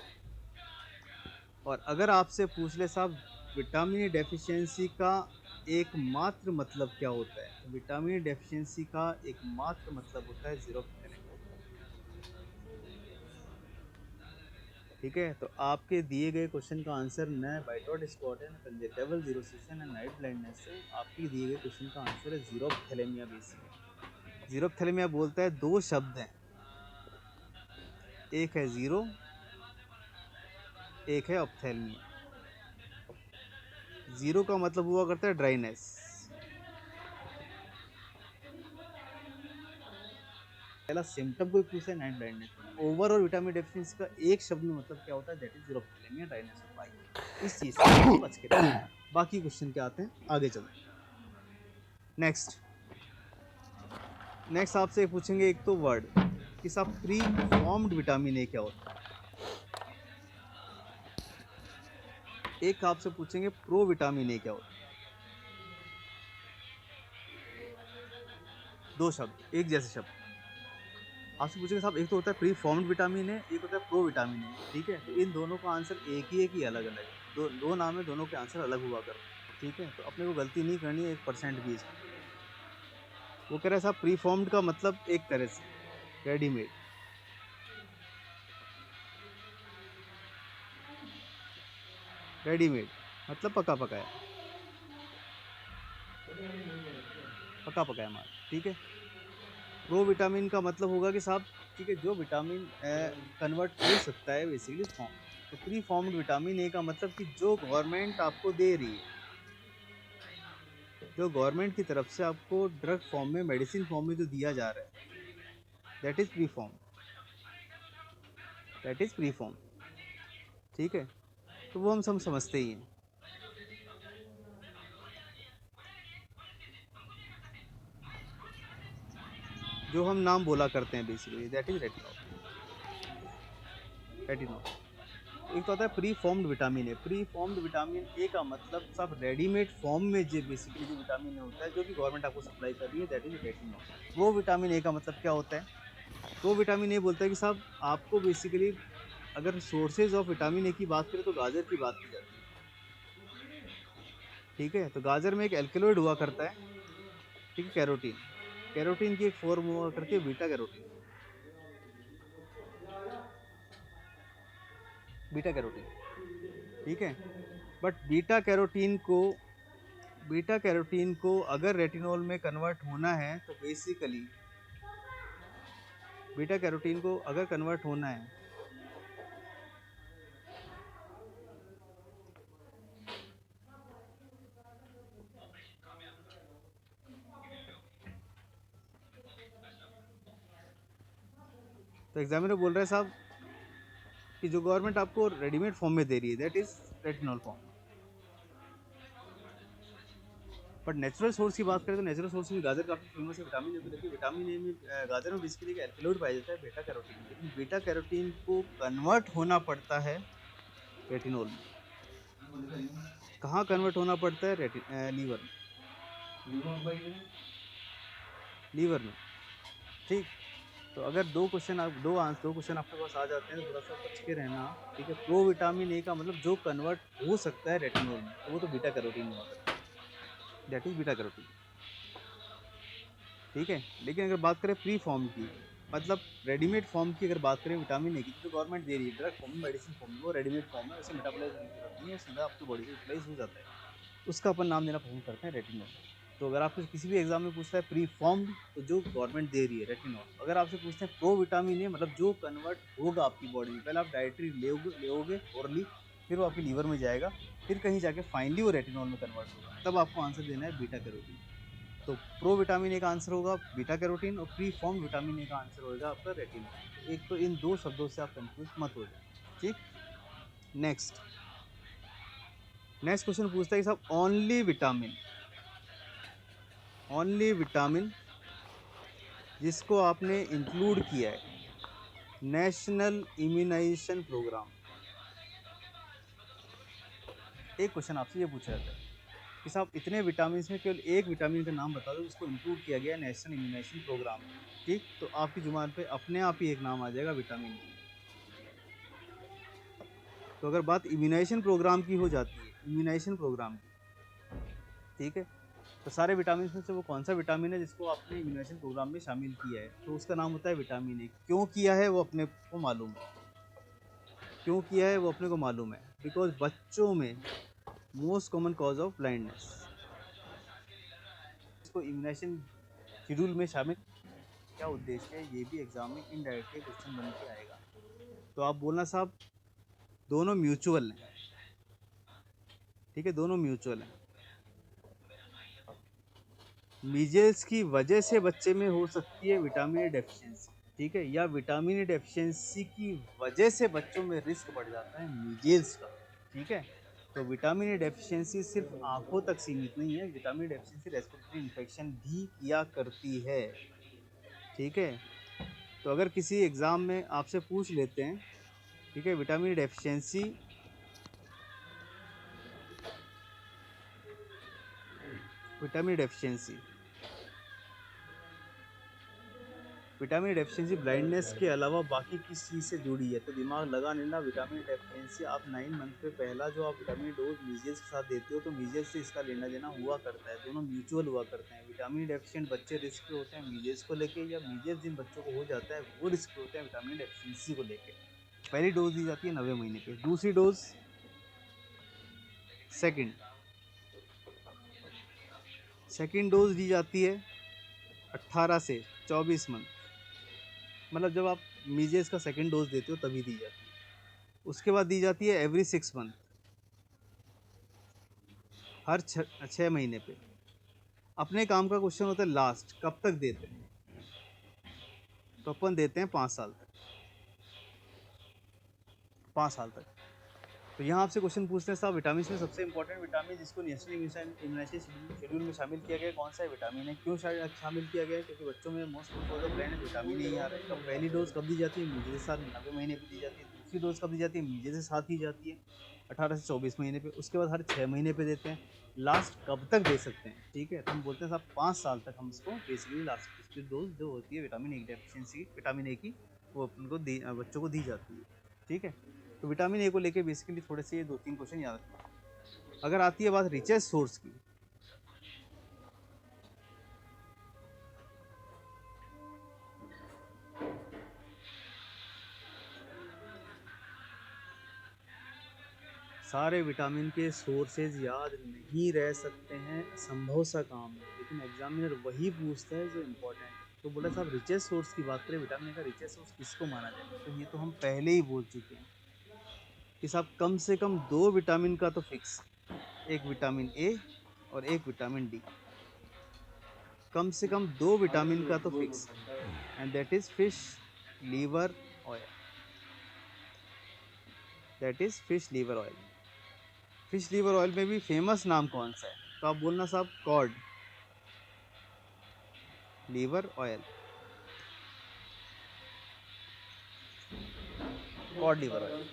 और अगर आपसे पूछ ले साहब विटामिन डेफिशिएंसी का एकमात्र मतलब क्या होता है, तो विटामिन डेफिशिएंसी का एकमात्र मतलब होता है जीरो। ठीक है, तो आपके दिए गए क्वेश्चन का आंसर न बाइटॉट स्पॉट है, न कंजेक्टिवल जीरोसिस है, न नाइट ब्लाइंडनेस है। आपके दिए गए क्वेश्चन का आंसर है जीरोथैलेमिया। बेसिकली जीरोथैलेमिया बोलता है दो शब्द हैं, एक है जीरो, एक है ऑप्थेल्मिया। जीरो का मतलब हुआ करता है ड्राइनेस, पहला सिम्टम कोई पूछे night blindness, overall vitamin deficiency का एक शब्द में मतलब क्या होता है, दैट इज जीरोथैलेमिया, ड्राइनेस ऑफ आई। इस चीज से बच के रहना। बाकी क्वेश्चन क्या आते हैं, आगे चलते हैं। नेक्स्ट आपसे पूछेंगे एक तो वर्ड कि साहब प्री फॉर्म्ड विटामिन ए क्या होता है, एक आपसे पूछेंगे प्रो विटामिन ए क्या होता है। दो शब्द, एक जैसे शब्द आपसे पूछेंगे साहब, एक तो होता है प्री फॉर्म्ड विटामिन ए, एक होता है प्रो विटामिन ए। ठीक है, तो इन दोनों का आंसर एक ही अलग अलग है, दो नाम है, दोनों के आंसर अलग हुआ करते हैं। ठीक है, तो अपने को गलती नहीं करनी है 1% भी इसमें। वो कह रहा है साहब प्री फॉर्म्ड का मतलब एक तरह से रेडीमेड, रेडीमेड मतलब पका पकाया, पका पकाया माल, ठीक है। प्रो विटामिन का मतलब होगा कि साहब, ठीक है, जो विटामिन कन्वर्ट हो सकता है बेसिकली फॉर्म। तो प्री फॉर्म्ड विटामिन ए का मतलब कि जो गवर्नमेंट आपको दे रही है, जो गवर्नमेंट की तरफ से आपको ड्रग फॉर्म में, मेडिसिन फॉर्म में जो दिया जा रहा है, that is pre form, that is pre form, ठीक है। तो वो हम सब समझते ही हैं। जो हम नाम बोला करते हैं basically, that is retinol, retinol. एक तो होता है pre formed vitamin A. Pre formed vitamin A का मतलब सब रेडीमेड फॉर्म में जो बेसिकली जो विटामिन ए होता है, जो कि गवर्नमेंट आपको सप्लाई कर रही है, that is retinol. Pro vitamin A का मतलब क्या होता है? प्रो विटामिन ए बोलता है कि साहब आपको बेसिकली अगर सोर्सेज ऑफ विटामिन ए की बात करें तो गाजर की बात की जाती है, ठीक है। तो गाजर में एक एल्केलॉइड हुआ करता है, ठीक है, कैरोटीन। कैरोटीन की एक फॉर्म हुआ करती है बीटा कैरोटीन, बीटा कैरोटीन, ठीक है। बट बीटा कैरोटीन को अगर रेटिनॉल में कन्वर्ट होना है तो बेसिकली बीटा कैरोटीन को अगर कन्वर्ट होना है तो एग्जामिनर बोल रहा है साहब कि जो गवर्नमेंट आपको रेडीमेड फॉर्म में दे रही है, that is retinol form. But natural source की बात करें तो नेचुरल सोर्स में गाजर काफी फेमस है विटामिन ए को लेकर। विटामिन ए में गाजर में बेसिकली एक एल्कलॉइड पाया जाता है बीटा कैरोटीन, लेकिन बीटा कैरोटीन को कन्वर्ट होना पड़ता है रेटिनॉल में। कहाँ कन्वर्ट होना पड़ता है? लीवर में, लीवर में, ठीक। तो अगर दो क्वेश्चन आपके पास आ जाते हैं तो थोड़ा सा बच के रहना, ठीक है। प्रो विटामिन ए का मतलब जो कन्वर्ट हो सकता है रेटिनॉल में, तो वो तो बीटा कैरोटीन हुआ करता है, दैट इज बीटा कैरोटीन, ठीक है। लेकिन अगर बात करें प्री फॉर्म की, मतलब रेडीमेड फॉर्म की अगर बात करें विटामिन ए की, तो गवर्नमेंट दे रही है ड्रग फॉर्म में, मेडिसिन फॉर्म में, वो रेडीमेड फॉर्म है, उसे मेटाबोलाइज होने की जरूरत नहीं है, सीधा आपकी बॉडी से यूटिलाइज हो जाता है, उसका अपन नाम देना पसंद करते हैं रेटिनॉल। तो अगर आपसे किसी भी एग्जाम में पूछता है प्री फॉर्म्ड, तो जो गवर्नमेंट दे रही है रेटिनॉल। अगर आपसे पूछते हैं प्रो विटामिन ए, मतलब जो कन्वर्ट होगा आपकी बॉडी में, पहले आप डाइटरी लेोगे ओरली, फिर वो आपकी लीवर में जाएगा, फिर कहीं जाके फाइनली वो रेटिनॉल में कन्वर्ट होगा, तब आपको आंसर देना है बीटा कैरोटीन। तो प्रो विटामिन ए का आंसर होगा बीटा कैरोटीन, और प्री फॉर्म विटामिन ए का आंसर होगा आपका रेटिनॉल। एक तो इन दो शब्दों से आप कंफ्यूज मत हो जाए, ठीक। नेक्स्ट नेक्स्ट क्वेश्चन पूछता है कि साहब ओनली विटामिन जिसको आपने इंक्लूड किया है नेशनल इम्यूनाइजेशन प्रोग्राम। एक क्वेश्चन आपसे ये पूछा जाता है कि साहब इतने विटामिन में केवल एक विटामिन का नाम बता दो जिसको इंक्लूड किया गया नेशनल इम्यूनाइजेशन प्रोग्राम में, ठीक। तो आपकी जुबान पे अपने आप ही एक नाम आ जाएगा विटामिन की। तो अगर बात इम्यूनाइजेशन प्रोग्राम की हो जाती है, इम्यूनाइजेशन प्रोग्राम की, ठीक है, तो सारे विटामिन में से वो कौन सा विटामिन है जिसको आपने इम्यूनाइजेशन प्रोग्राम में शामिल किया है, तो उसका नाम होता है विटामिन ए। क्यों किया है वो अपने को मालूम है, क्यों किया है वो अपने को मालूम है, बिकॉज बच्चों में most common cause of blindness, इसको इम्यूनाइजेशन शेड्यूल में शामिल, क्या उद्देश्य है, ये भी एग्जाम में इनडायरेक्टली क्वेश्चन बन के आएगा। तो आप बोलना साहब दोनों म्यूचुअल हैं, ठीक है, दोनों म्यूचुअल हैं। मीजल्स की वजह से बच्चे में हो सकती है विटामिन ए डेफिशिएंसी, ठीक है, या विटामिन ए डेफिशिएंसी की वजह से बच्चों में रिस्क बढ़ जाता है मीजल्स का, ठीक है। तो विटामिन ए डेफिशिएंसी सिर्फ आंखों तक सीमित नहीं है, vitamin A deficiency respiratory infection भी किया करती है, ठीक है। तो अगर किसी एग्ज़ाम में आपसे पूछ लेते हैं, ठीक है, vitamin A deficiency, vitamin deficiency vitamin deficiency blindness के अलावा बाकी किस चीज़ से जुड़ी है, तो दिमाग लगा लेना। विटामिन डेफिशिएंसी आप 9 मंथ पे पहला जो आप विटामिन डोज मीजल्स के साथ देते हो, तो मीजल्स से इसका लेना देना हुआ करता है, दोनों म्यूचुअल हुआ करते हैं। विटामिन डेफिशिएंट बच्चे रिस्क पे होते हैं मीजल्स को लेके, या मीजल्स जिन बच्चों को हो जाता है वो रिस्क पे होते हैं विटामिन डेफिशिएंसी को लेके। पहली डोज दी जाती है 9वें महीने पे, दूसरी डोज सेकंड डोज दी जाती है 18 से 24 मंथ, मतलब जब आप मीजेस का सेकंड डोज देते हो तभी दी जाती है। उसके बाद दी जाती है एवरी 6 मंथ, हर 6 महीने पे। अपने काम का क्वेश्चन होता है लास्ट कब तक देते हैं, तो अपन देते हैं 5 साल तक, 5 साल तक। तो यहाँ आपसे क्वेश्चन पूछते हैं साहब विटामिन में सबसे इंपॉर्टेंट विटामिन जिसको नेशनल इम्यूनाइजेशन शेड्यूल में शामिल किया गया है, कौन सा है विटामिन है? क्यों शामिल किया गया है? क्योंकि बच्चों में most of the brain vitamin ही आ रहा है। कब पहली डोज कब दी जाती है? मीजे के साथ 90 महीने पे दी जाती है। दूसरी डोज कब दी जाती है? मीजे से साथ ही जाती है 18 से 24 महीने पे। उसके बाद हर 6 महीने पे देते हैं। लास्ट कब तक दे सकते हैं? ठीक है, तो हम बोलते हैं साहब 5 साल तक हम इसको बेसिकली लास्ट इसकी डोज जो होती है विटामिन ए की डेफिशिएंसी, विटामिन ए की, वो अपन को बच्चों को दी जाती है। ठीक है, तो विटामिन ए को लेके बेसिकली थोड़े से ये 2-3 क्वेश्चन याद रखना। अगर आती है बात रिचेस्ट सोर्स की, सारे विटामिन के सोर्सेज याद नहीं रह सकते हैं, संभव सा काम है, लेकिन एग्जामिनर वही पूछता है जो इम्पोर्टेंट है। तो बोला साहब रिचेस्ट सोर्स की बात करें, विटामिन का रिचेस्ट सोर्स किसको माना जाए? तो ये तो हम पहले ही बोल चुके हैं कि साहब कम से कम 2 विटामिन का तो फिक्स, एक विटामिन ए और एक विटामिन डी, कम से कम 2 विटामिन का तो fix, and that is fish liver oil, that is fish liver oil. Fish liver oil में भी फेमस नाम कौन सा है? तो आप बोलना साहब cod liver oil, cod liver oil.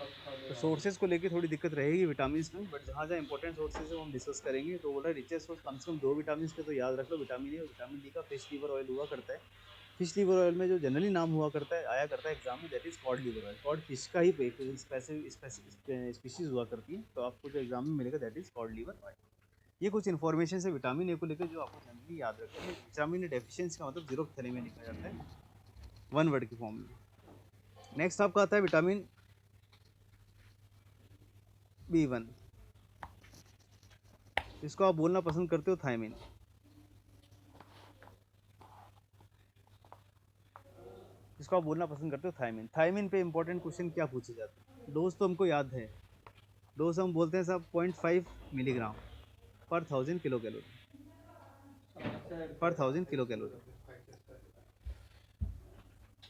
तो सोर्सेज को लेके थोड़ी दिक्कत रहेगी विटामिन में, बट जहाँ जहाँ इंपॉर्टेंट सोर्सेज है वो हम डिस्कस करेंगे। तो बोला रिचेस्ट सोर्स कम से कम 2 विटामिन के तो याद रख लो, विटामिन ए और विटामिन डी का फिश लीवर ऑयल हुआ करता है। फिश लीवर ऑयल में जो जनरली नाम हुआ करता है, आया करता है एग्जाम में, that is cod liver oil. Cod fish का ही स्पीशीज हुआ करती है, तो आपको जो एग्जाम में मिलेगा that is cod liver oil. ये कुछ इन्फॉर्मेशन है विटामिन ए को लेकर जो आपको जनरली याद रखना है। विटामिन ए डेफिशिएंसी का मतलब जीरो थैलेमिया लिखा जाता है, वन वर्ड की फॉर्म में। नेक्स्ट आपका आता है विटामिन B1, इसको आप बोलना पसंद करते हो थायमिन। इसको आप बोलना पसंद करते हो थायमिन। थायमिन पे इंपॉर्टेंट क्वेश्चन क्या पूछे जाते हैं? डोज तो हमको याद है, डोज हम बोलते हैं साहब 0.5 मिलीग्राम पर 1000 किलो कैलोरी, पर 1000 किलो कैलोरी।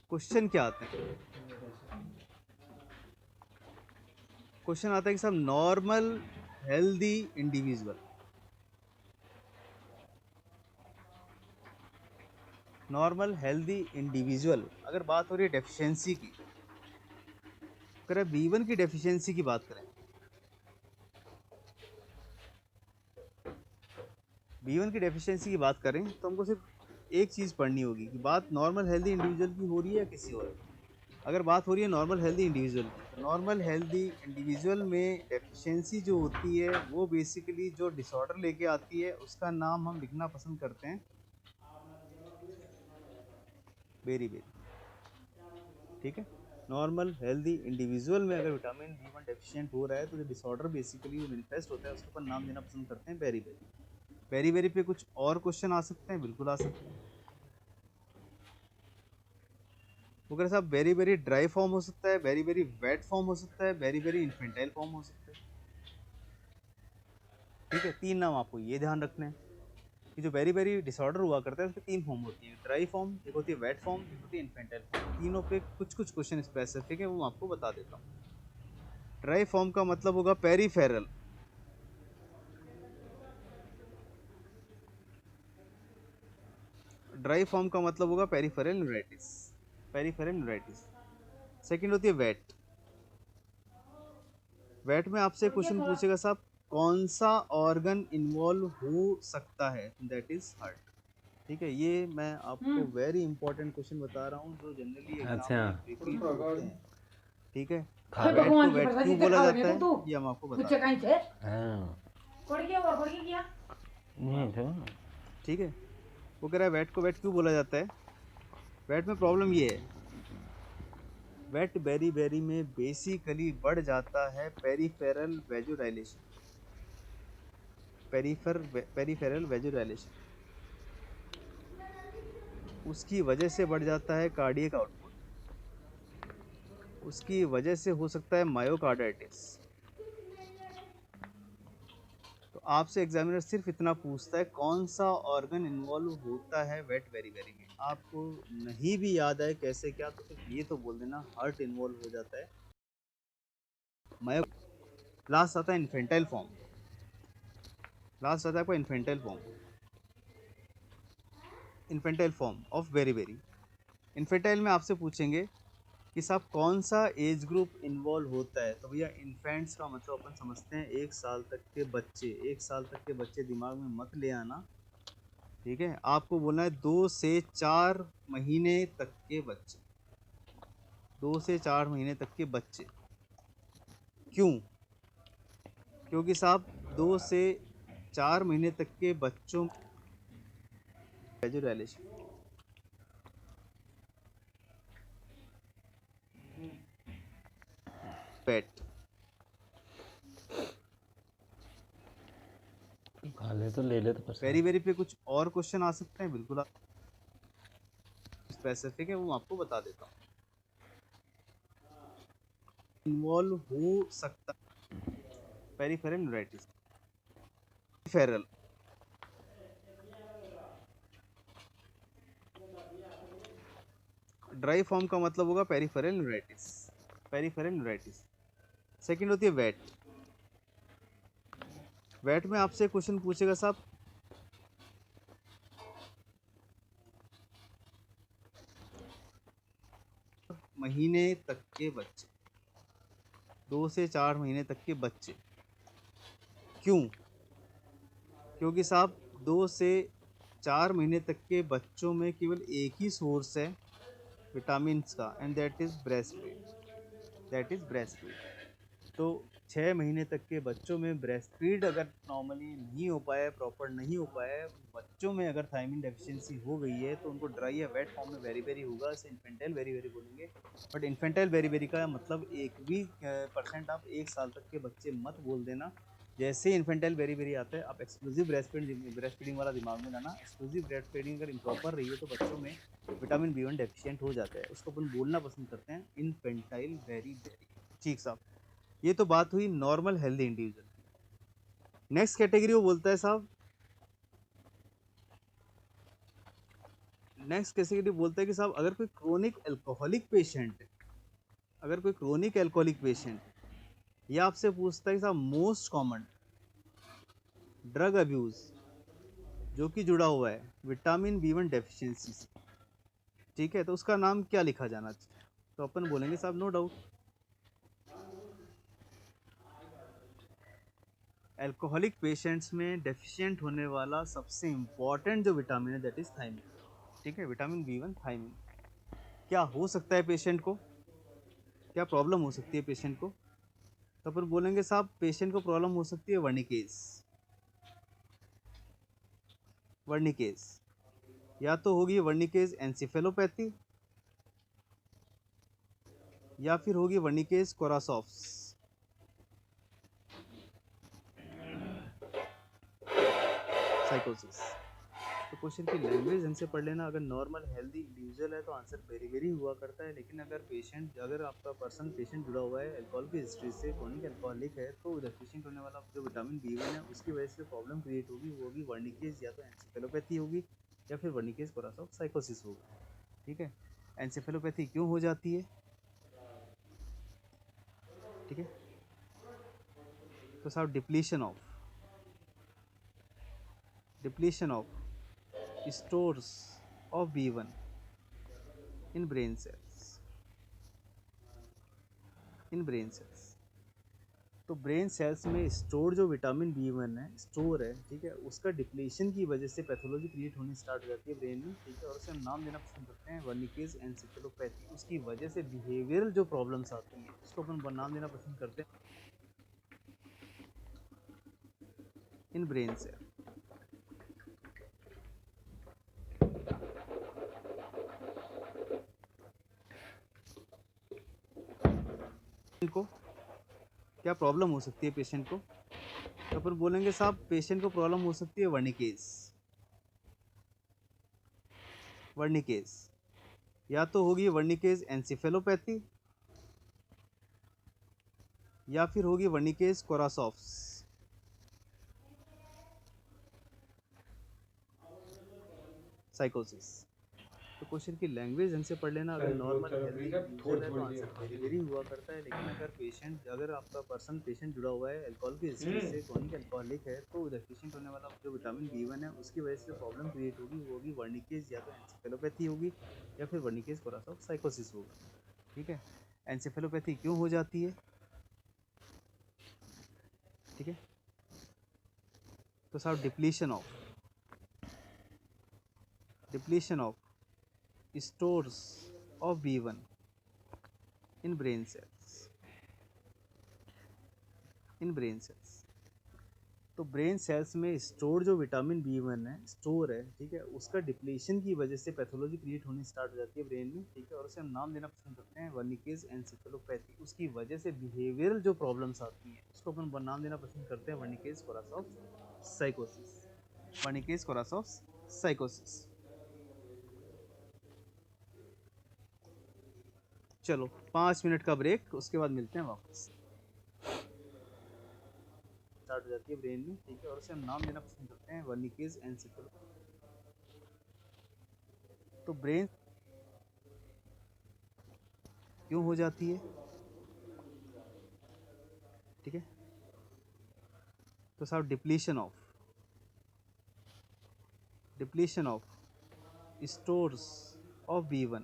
क्वेश्चन क्या आते हैं? क्वेश्चन आता है कि साहब normal healthy individual, normal healthy individual, अगर बात हो रही है डेफिशिएंसी की, अगर B1 की डेफिशिएंसी की बात करें, B1 की डेफिशिएंसी की बात करें तो हमको सिर्फ एक चीज़ पढ़नी होगी कि बात नॉर्मल हेल्दी इंडिविजुअल की हो रही है या किसी और। अगर बात हो रही है नॉर्मल हेल्दी इंडिविजुअल की, नॉर्मल हेल्दी इंडिविजुअल में डेफिशिएंसी जो होती है वो बेसिकली जो डिसऑर्डर लेके आती है उसका नाम हम लिखना पसंद करते हैं बेरी। ठीक है, नॉर्मल हेल्दी इंडिविजुअल में अगर विटामिन B1 डेफिशिएंट हो रहा है तो जो डिसऑर्डर बेसिकली मैनिफेस्ट होता है उसके ऊपर नाम देना पसंद करते हैं बेरी। बेरी पे कुछ और क्वेश्चन आ सकते हैं, बिल्कुल आ सकते हैं। वो कह रहे साहब बेरी ड्राई फॉर्म हो सकता है, बेरी वेट फॉर्म हो सकता है, बेरी इन्फेंटाइल फॉर्म हो सकता है। ठीक है, 3 नाम आपको ये ध्यान रखना है कि जो बेरी डिसऑर्डर हुआ करता है उसके 3 फॉर्म होती है, ड्राई फॉर्म, एक होती है वेट फॉर्म, एक होती है इन्फेंटाइल फॉर्म। तीनों पे कुछ क्वेश्चन स्पेसिफिक है, वो मैं आपको बता देता हूँ। ड्राई फॉर्म का मतलब होगा पेरीफेरल, ड्राई फॉर्म का मतलब होगा peripheral neuritis, peripheral neuritis. Second होती है वेट। वेट में आपसे क्वेश्चन पूछेगा साहब कौन सा ऑर्गन इन्वॉल्व हो सकता है, दैट इज हार्ट। ठीक है, ये मैं आपको वेरी इंपॉर्टेंट क्वेश्चन बता रहा हूँ जो जनरली एग्जाम
अच्छा।
में रिपीट होते हैं। ठीक है,
खा
वेट को
भगवान की
वेट
प्रसाद
क्यों
से
बोला
खा
जाता
लेने
है
को तू
ये हम आपको
कुछ
बता
कहीं से
हाँ
पड़ गया और पड़ गया।
नहीं तो
ठीक है, वो कह रहा है वेट को वेट क्यों बोला जाता है। वेट में प्रॉब्लम ये है, वेट बेरी में बेसिकली बढ़ जाता है पेरिफेरल वेजोडाइलेशन। पेरिफेरल वेजोडाइलेशन, उसकी वजह से बढ़ जाता है कार्डियक आउटपुट, उसकी वजह से हो सकता है मायोकार्डाइटिस। तो आपसे एग्जामिनर सिर्फ इतना पूछता है कौन सा ऑर्गन इन्वॉल्व होता है वेट वेरी वेरी में। आपको नहीं भी याद है कैसे क्या, तो सिर्फ ये तो बोल देना हार्ट इन्वॉल्व हो जाता है, मायो। लास्ट आता है इन्फेंटाइल फॉर्म, लास्ट आता है आपका infantile form, infantile form of very very. Infantile में आपसे पूछेंगे कि साहब कौन सा एज ग्रुप इन्वॉल्व होता है। तो भैया इन्फेंट्स का मतलब अपन समझते हैं 1 साल तक के बच्चे। 1 साल तक के बच्चे दिमाग में मत ले आना, ठीक है। आपको बोलना है 2 से 4 महीने तक के बच्चे, 2 से 4 महीने तक के बच्चे। क्यों? क्योंकि साहब 2 से 4 महीने तक के बच्चों वेजोडाइलेशन, पेट।
खा ले तो ले ले तो
वेरी
प्रसाद।
वेरी पे कुछ और क्वेश्चन आ सकते हैं, बिल्कुल आप स्पेसिफिक है वो मैं आपको बता देता हूँ। इन्वॉल्व हो सकता peripheral neuritis, Feral, dry form का मतलब होगा peripheral neuritis, peripheral neuritis. Second होती है वेट। वेट में आपसे क्वेश्चन पूछेगा साहब महीने तक के बच्चे, 2 से 4 महीने तक के बच्चे। क्यों? क्योंकि साहब 2 से 4 महीने तक के बच्चों में केवल एक ही सोर्स है विटामिन का, and that is breast feed, that is breast feed. तो 6 महीने तक के बच्चों में ब्रेस्ट फीड अगर नॉर्मली नहीं हो पाया, प्रॉपर नहीं हो पाया, बच्चों में अगर थायमिन डेफिशिएंसी हो गई है तो उनको ड्राई या वेट फॉर्म में वेरी वेरी होगा, इसे इन्फेंटाइल वेरी वेरी बोलेंगे। बट इन्फेंटाइल वेरी वेरी का मतलब एक भी परसेंट आप 1 साल तक के बच्चे मत बोल देना। जैसे ही इन्फेंटाइल वेरी वेरी आता है आप एक्सक्लूसिव ब्रेस्ट फीडिंग वाला दिमाग में लाना। एक्सक्लूसिव ब्रेस्ट फीडिंग अगर इम्प्रॉपर रही है तो बच्चों में विटामिन B1 डेफिशिएंट हो जाता है, उसको अपन बोलना पसंद करते हैं इन्फेंटाइल वेरी वेरी। ठीक साहब, ये तो बात हुई normal healthy individual. Next category वो बोलता है साहब, नेक्स्ट कैटेगरी बोलता है कि साहब अगर कोई क्रोनिक अल्कोहलिक पेशेंट, अगर कोई क्रोनिक अल्कोहलिक पेशेंट, ये आपसे पूछता है कि साहब मोस्ट कॉमन ड्रग अब्यूज जो कि जुड़ा हुआ है विटामिन B1 डेफिशिएंसी से, ठीक है, तो उसका नाम क्या लिखा जाना चाहिए। तो अपन बोलेंगे साहब नो डाउट अल्कोहलिक पेशेंट्स में डेफिशिएंट होने वाला सबसे इंपॉर्टेंट जो विटामिन है दैट इज थायमिन, ठीक है, विटामिन B1 थायमिन। क्या हो सकता है पेशेंट को, क्या प्रॉब्लम हो सकती है पेशेंट को। तो अपन बोलेंगे साहब पेशेंट को प्रॉब्लम हो सकती है वर्निकेज, वर्निकेज, या तो होगी वर्निकेज एंसिफेलोपैथी या फिर होगी वर्निकेज कोरासॉफ्स, साइकोसिस। तो क्वेश्चन की लैंग्वेज ढंग से पढ़ लेना। अगर नॉर्मल हेल्दी इंडिविजुअल है तो आंसर वेरी वेरी हुआ करता है, लेकिन अगर पेशेंट, अगर आपका पर्सन पेशेंट जुड़ा हुआ है अल्कोहल की हिस्ट्री से, क्रोनिक अल्कोहलिक है, तो डेफिशिएंट होने वाला जो विटामिन B1 है उसकी वजह से प्रॉब्लम क्रिएट होगी, वो होगी वर्निकेज, या तो एंसेफेलोपैथी होगी या फिर वर्निकेज कोरासॉफ्ट साइकोसिस होगा, ठीक है। एंसेफेलोपैथी क्यों हो जाती है, ठीक है। तो साहब depletion of stores of B1 in brain cells, in brain cells. तो ब्रेन सेल्स में स्टोर जो विटामिन B1 है, स्टोर है, ठीक है, उसका डिप्लीशन की वजह से पैथोलॉजी क्रिएट होनी स्टार्ट हो जाती है ब्रेन में, ठीक है। और उसे हम नाम देना पसंद करते हैं वर्निकेज एंसेफेलोपैथी। उसकी वजह से बिहेवियरल जो प्रॉब्लम्स आती हैं उसको अपन नाम देना पसंद करते हैं इन ब्रेन सेल। को क्या प्रॉब्लम हो सकती है पेशेंट को, तो अपन बोलेंगे साहब पेशेंट को प्रॉब्लम हो सकती है वर्निकेज। वर्निकेज या तो होगी वर्निकेज एंसेफेलोपैथी या फिर होगी वर्निकेज कोरासॉफ्स। साइकोसिस। तो क्वेश्चन की लैंग्वेज ढंग से पढ़ लेना। अगर नॉर्मल हेल्दी इंडिविजुअल है तो आंसर क्लियर ही हुआ करता है, लेकिन अगर पेशेंट, अगर आपका पेशेंट जुड़ा हुआ है अल्कोहल की हिस्ट्री से, क्रॉनिक अल्कोहलिक है, तो डेफिशिएंट होने वाला जो विटामिन B1 है उसकी वजह से प्रॉब्लम क्रिएट होगी, वो होगी वर्निकेज या तो एंसेफेलोपैथी होगी या फिर वर्निकेज कोरासॉफ साइकोसिस होगा। ठीक है। एंसेफेलोपैथी क्यों हो जाती है? ठीक है। तो साहब depletion of stores of B1 in brain cells। तो ब्रेन सेल्स में स्टोर जो विटामिन B1 है, स्टोर है, ठीक है, उसका डिप्लीशन की वजह से पैथोलॉजी क्रिएट होनी स्टार्ट हो जाती है ब्रेन में। ठीक है। और उसे हम नाम देना पसंद करते हैं वर्निकेज एंसेफेलोपैथी। उसकी वजह से बिहेवियरल जो प्रॉब्लम्स आती हैं उसको अपन नाम देना पसंद करते हैं वर्निकेज कोरासॉफ साइकोसिस। वर्निकेज कोरासॉफ साइकोसिस। चलो 5 मिनट का ब्रेक, उसके बाद मिलते हैं वापस। स्टार्ट हो जाती है ब्रेन में। ठीक है। और उसे हम नाम देना पसंद करते हैं वर्निकेज एंसेफेलोपैथी। तो ब्रेन क्यों हो जाती है? ठीक है। तो साहब depletion of stores of B1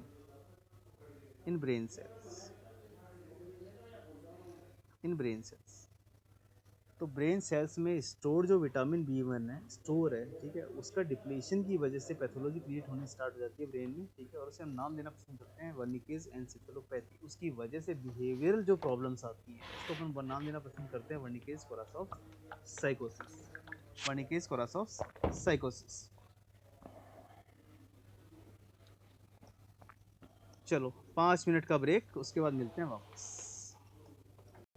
in brain cells. तो ब्रेन सेल्स में स्टोर जो विटामिन B1 है, स्टोर है, ठीक है, उसका डिप्लीशन की वजह से पैथोलॉजी क्रिएट होनी स्टार्ट हो जाती है ब्रेन में। ठीक है। और उसे हम नाम देना पसंद करते हैं वर्निकेज एंसेफेलोपैथी। उसकी वजह से बिहेवियरल जो प्रॉब्लम्स आती हैं उसको अपन नाम देना पसंद करते हैं वर्निकेज कोरासॉफ साइकोसिस। वर्निकेज कोरासॉफ साइकोसिस। चलो 5 मिनट का ब्रेक, उसके बाद मिलते हैं वापस।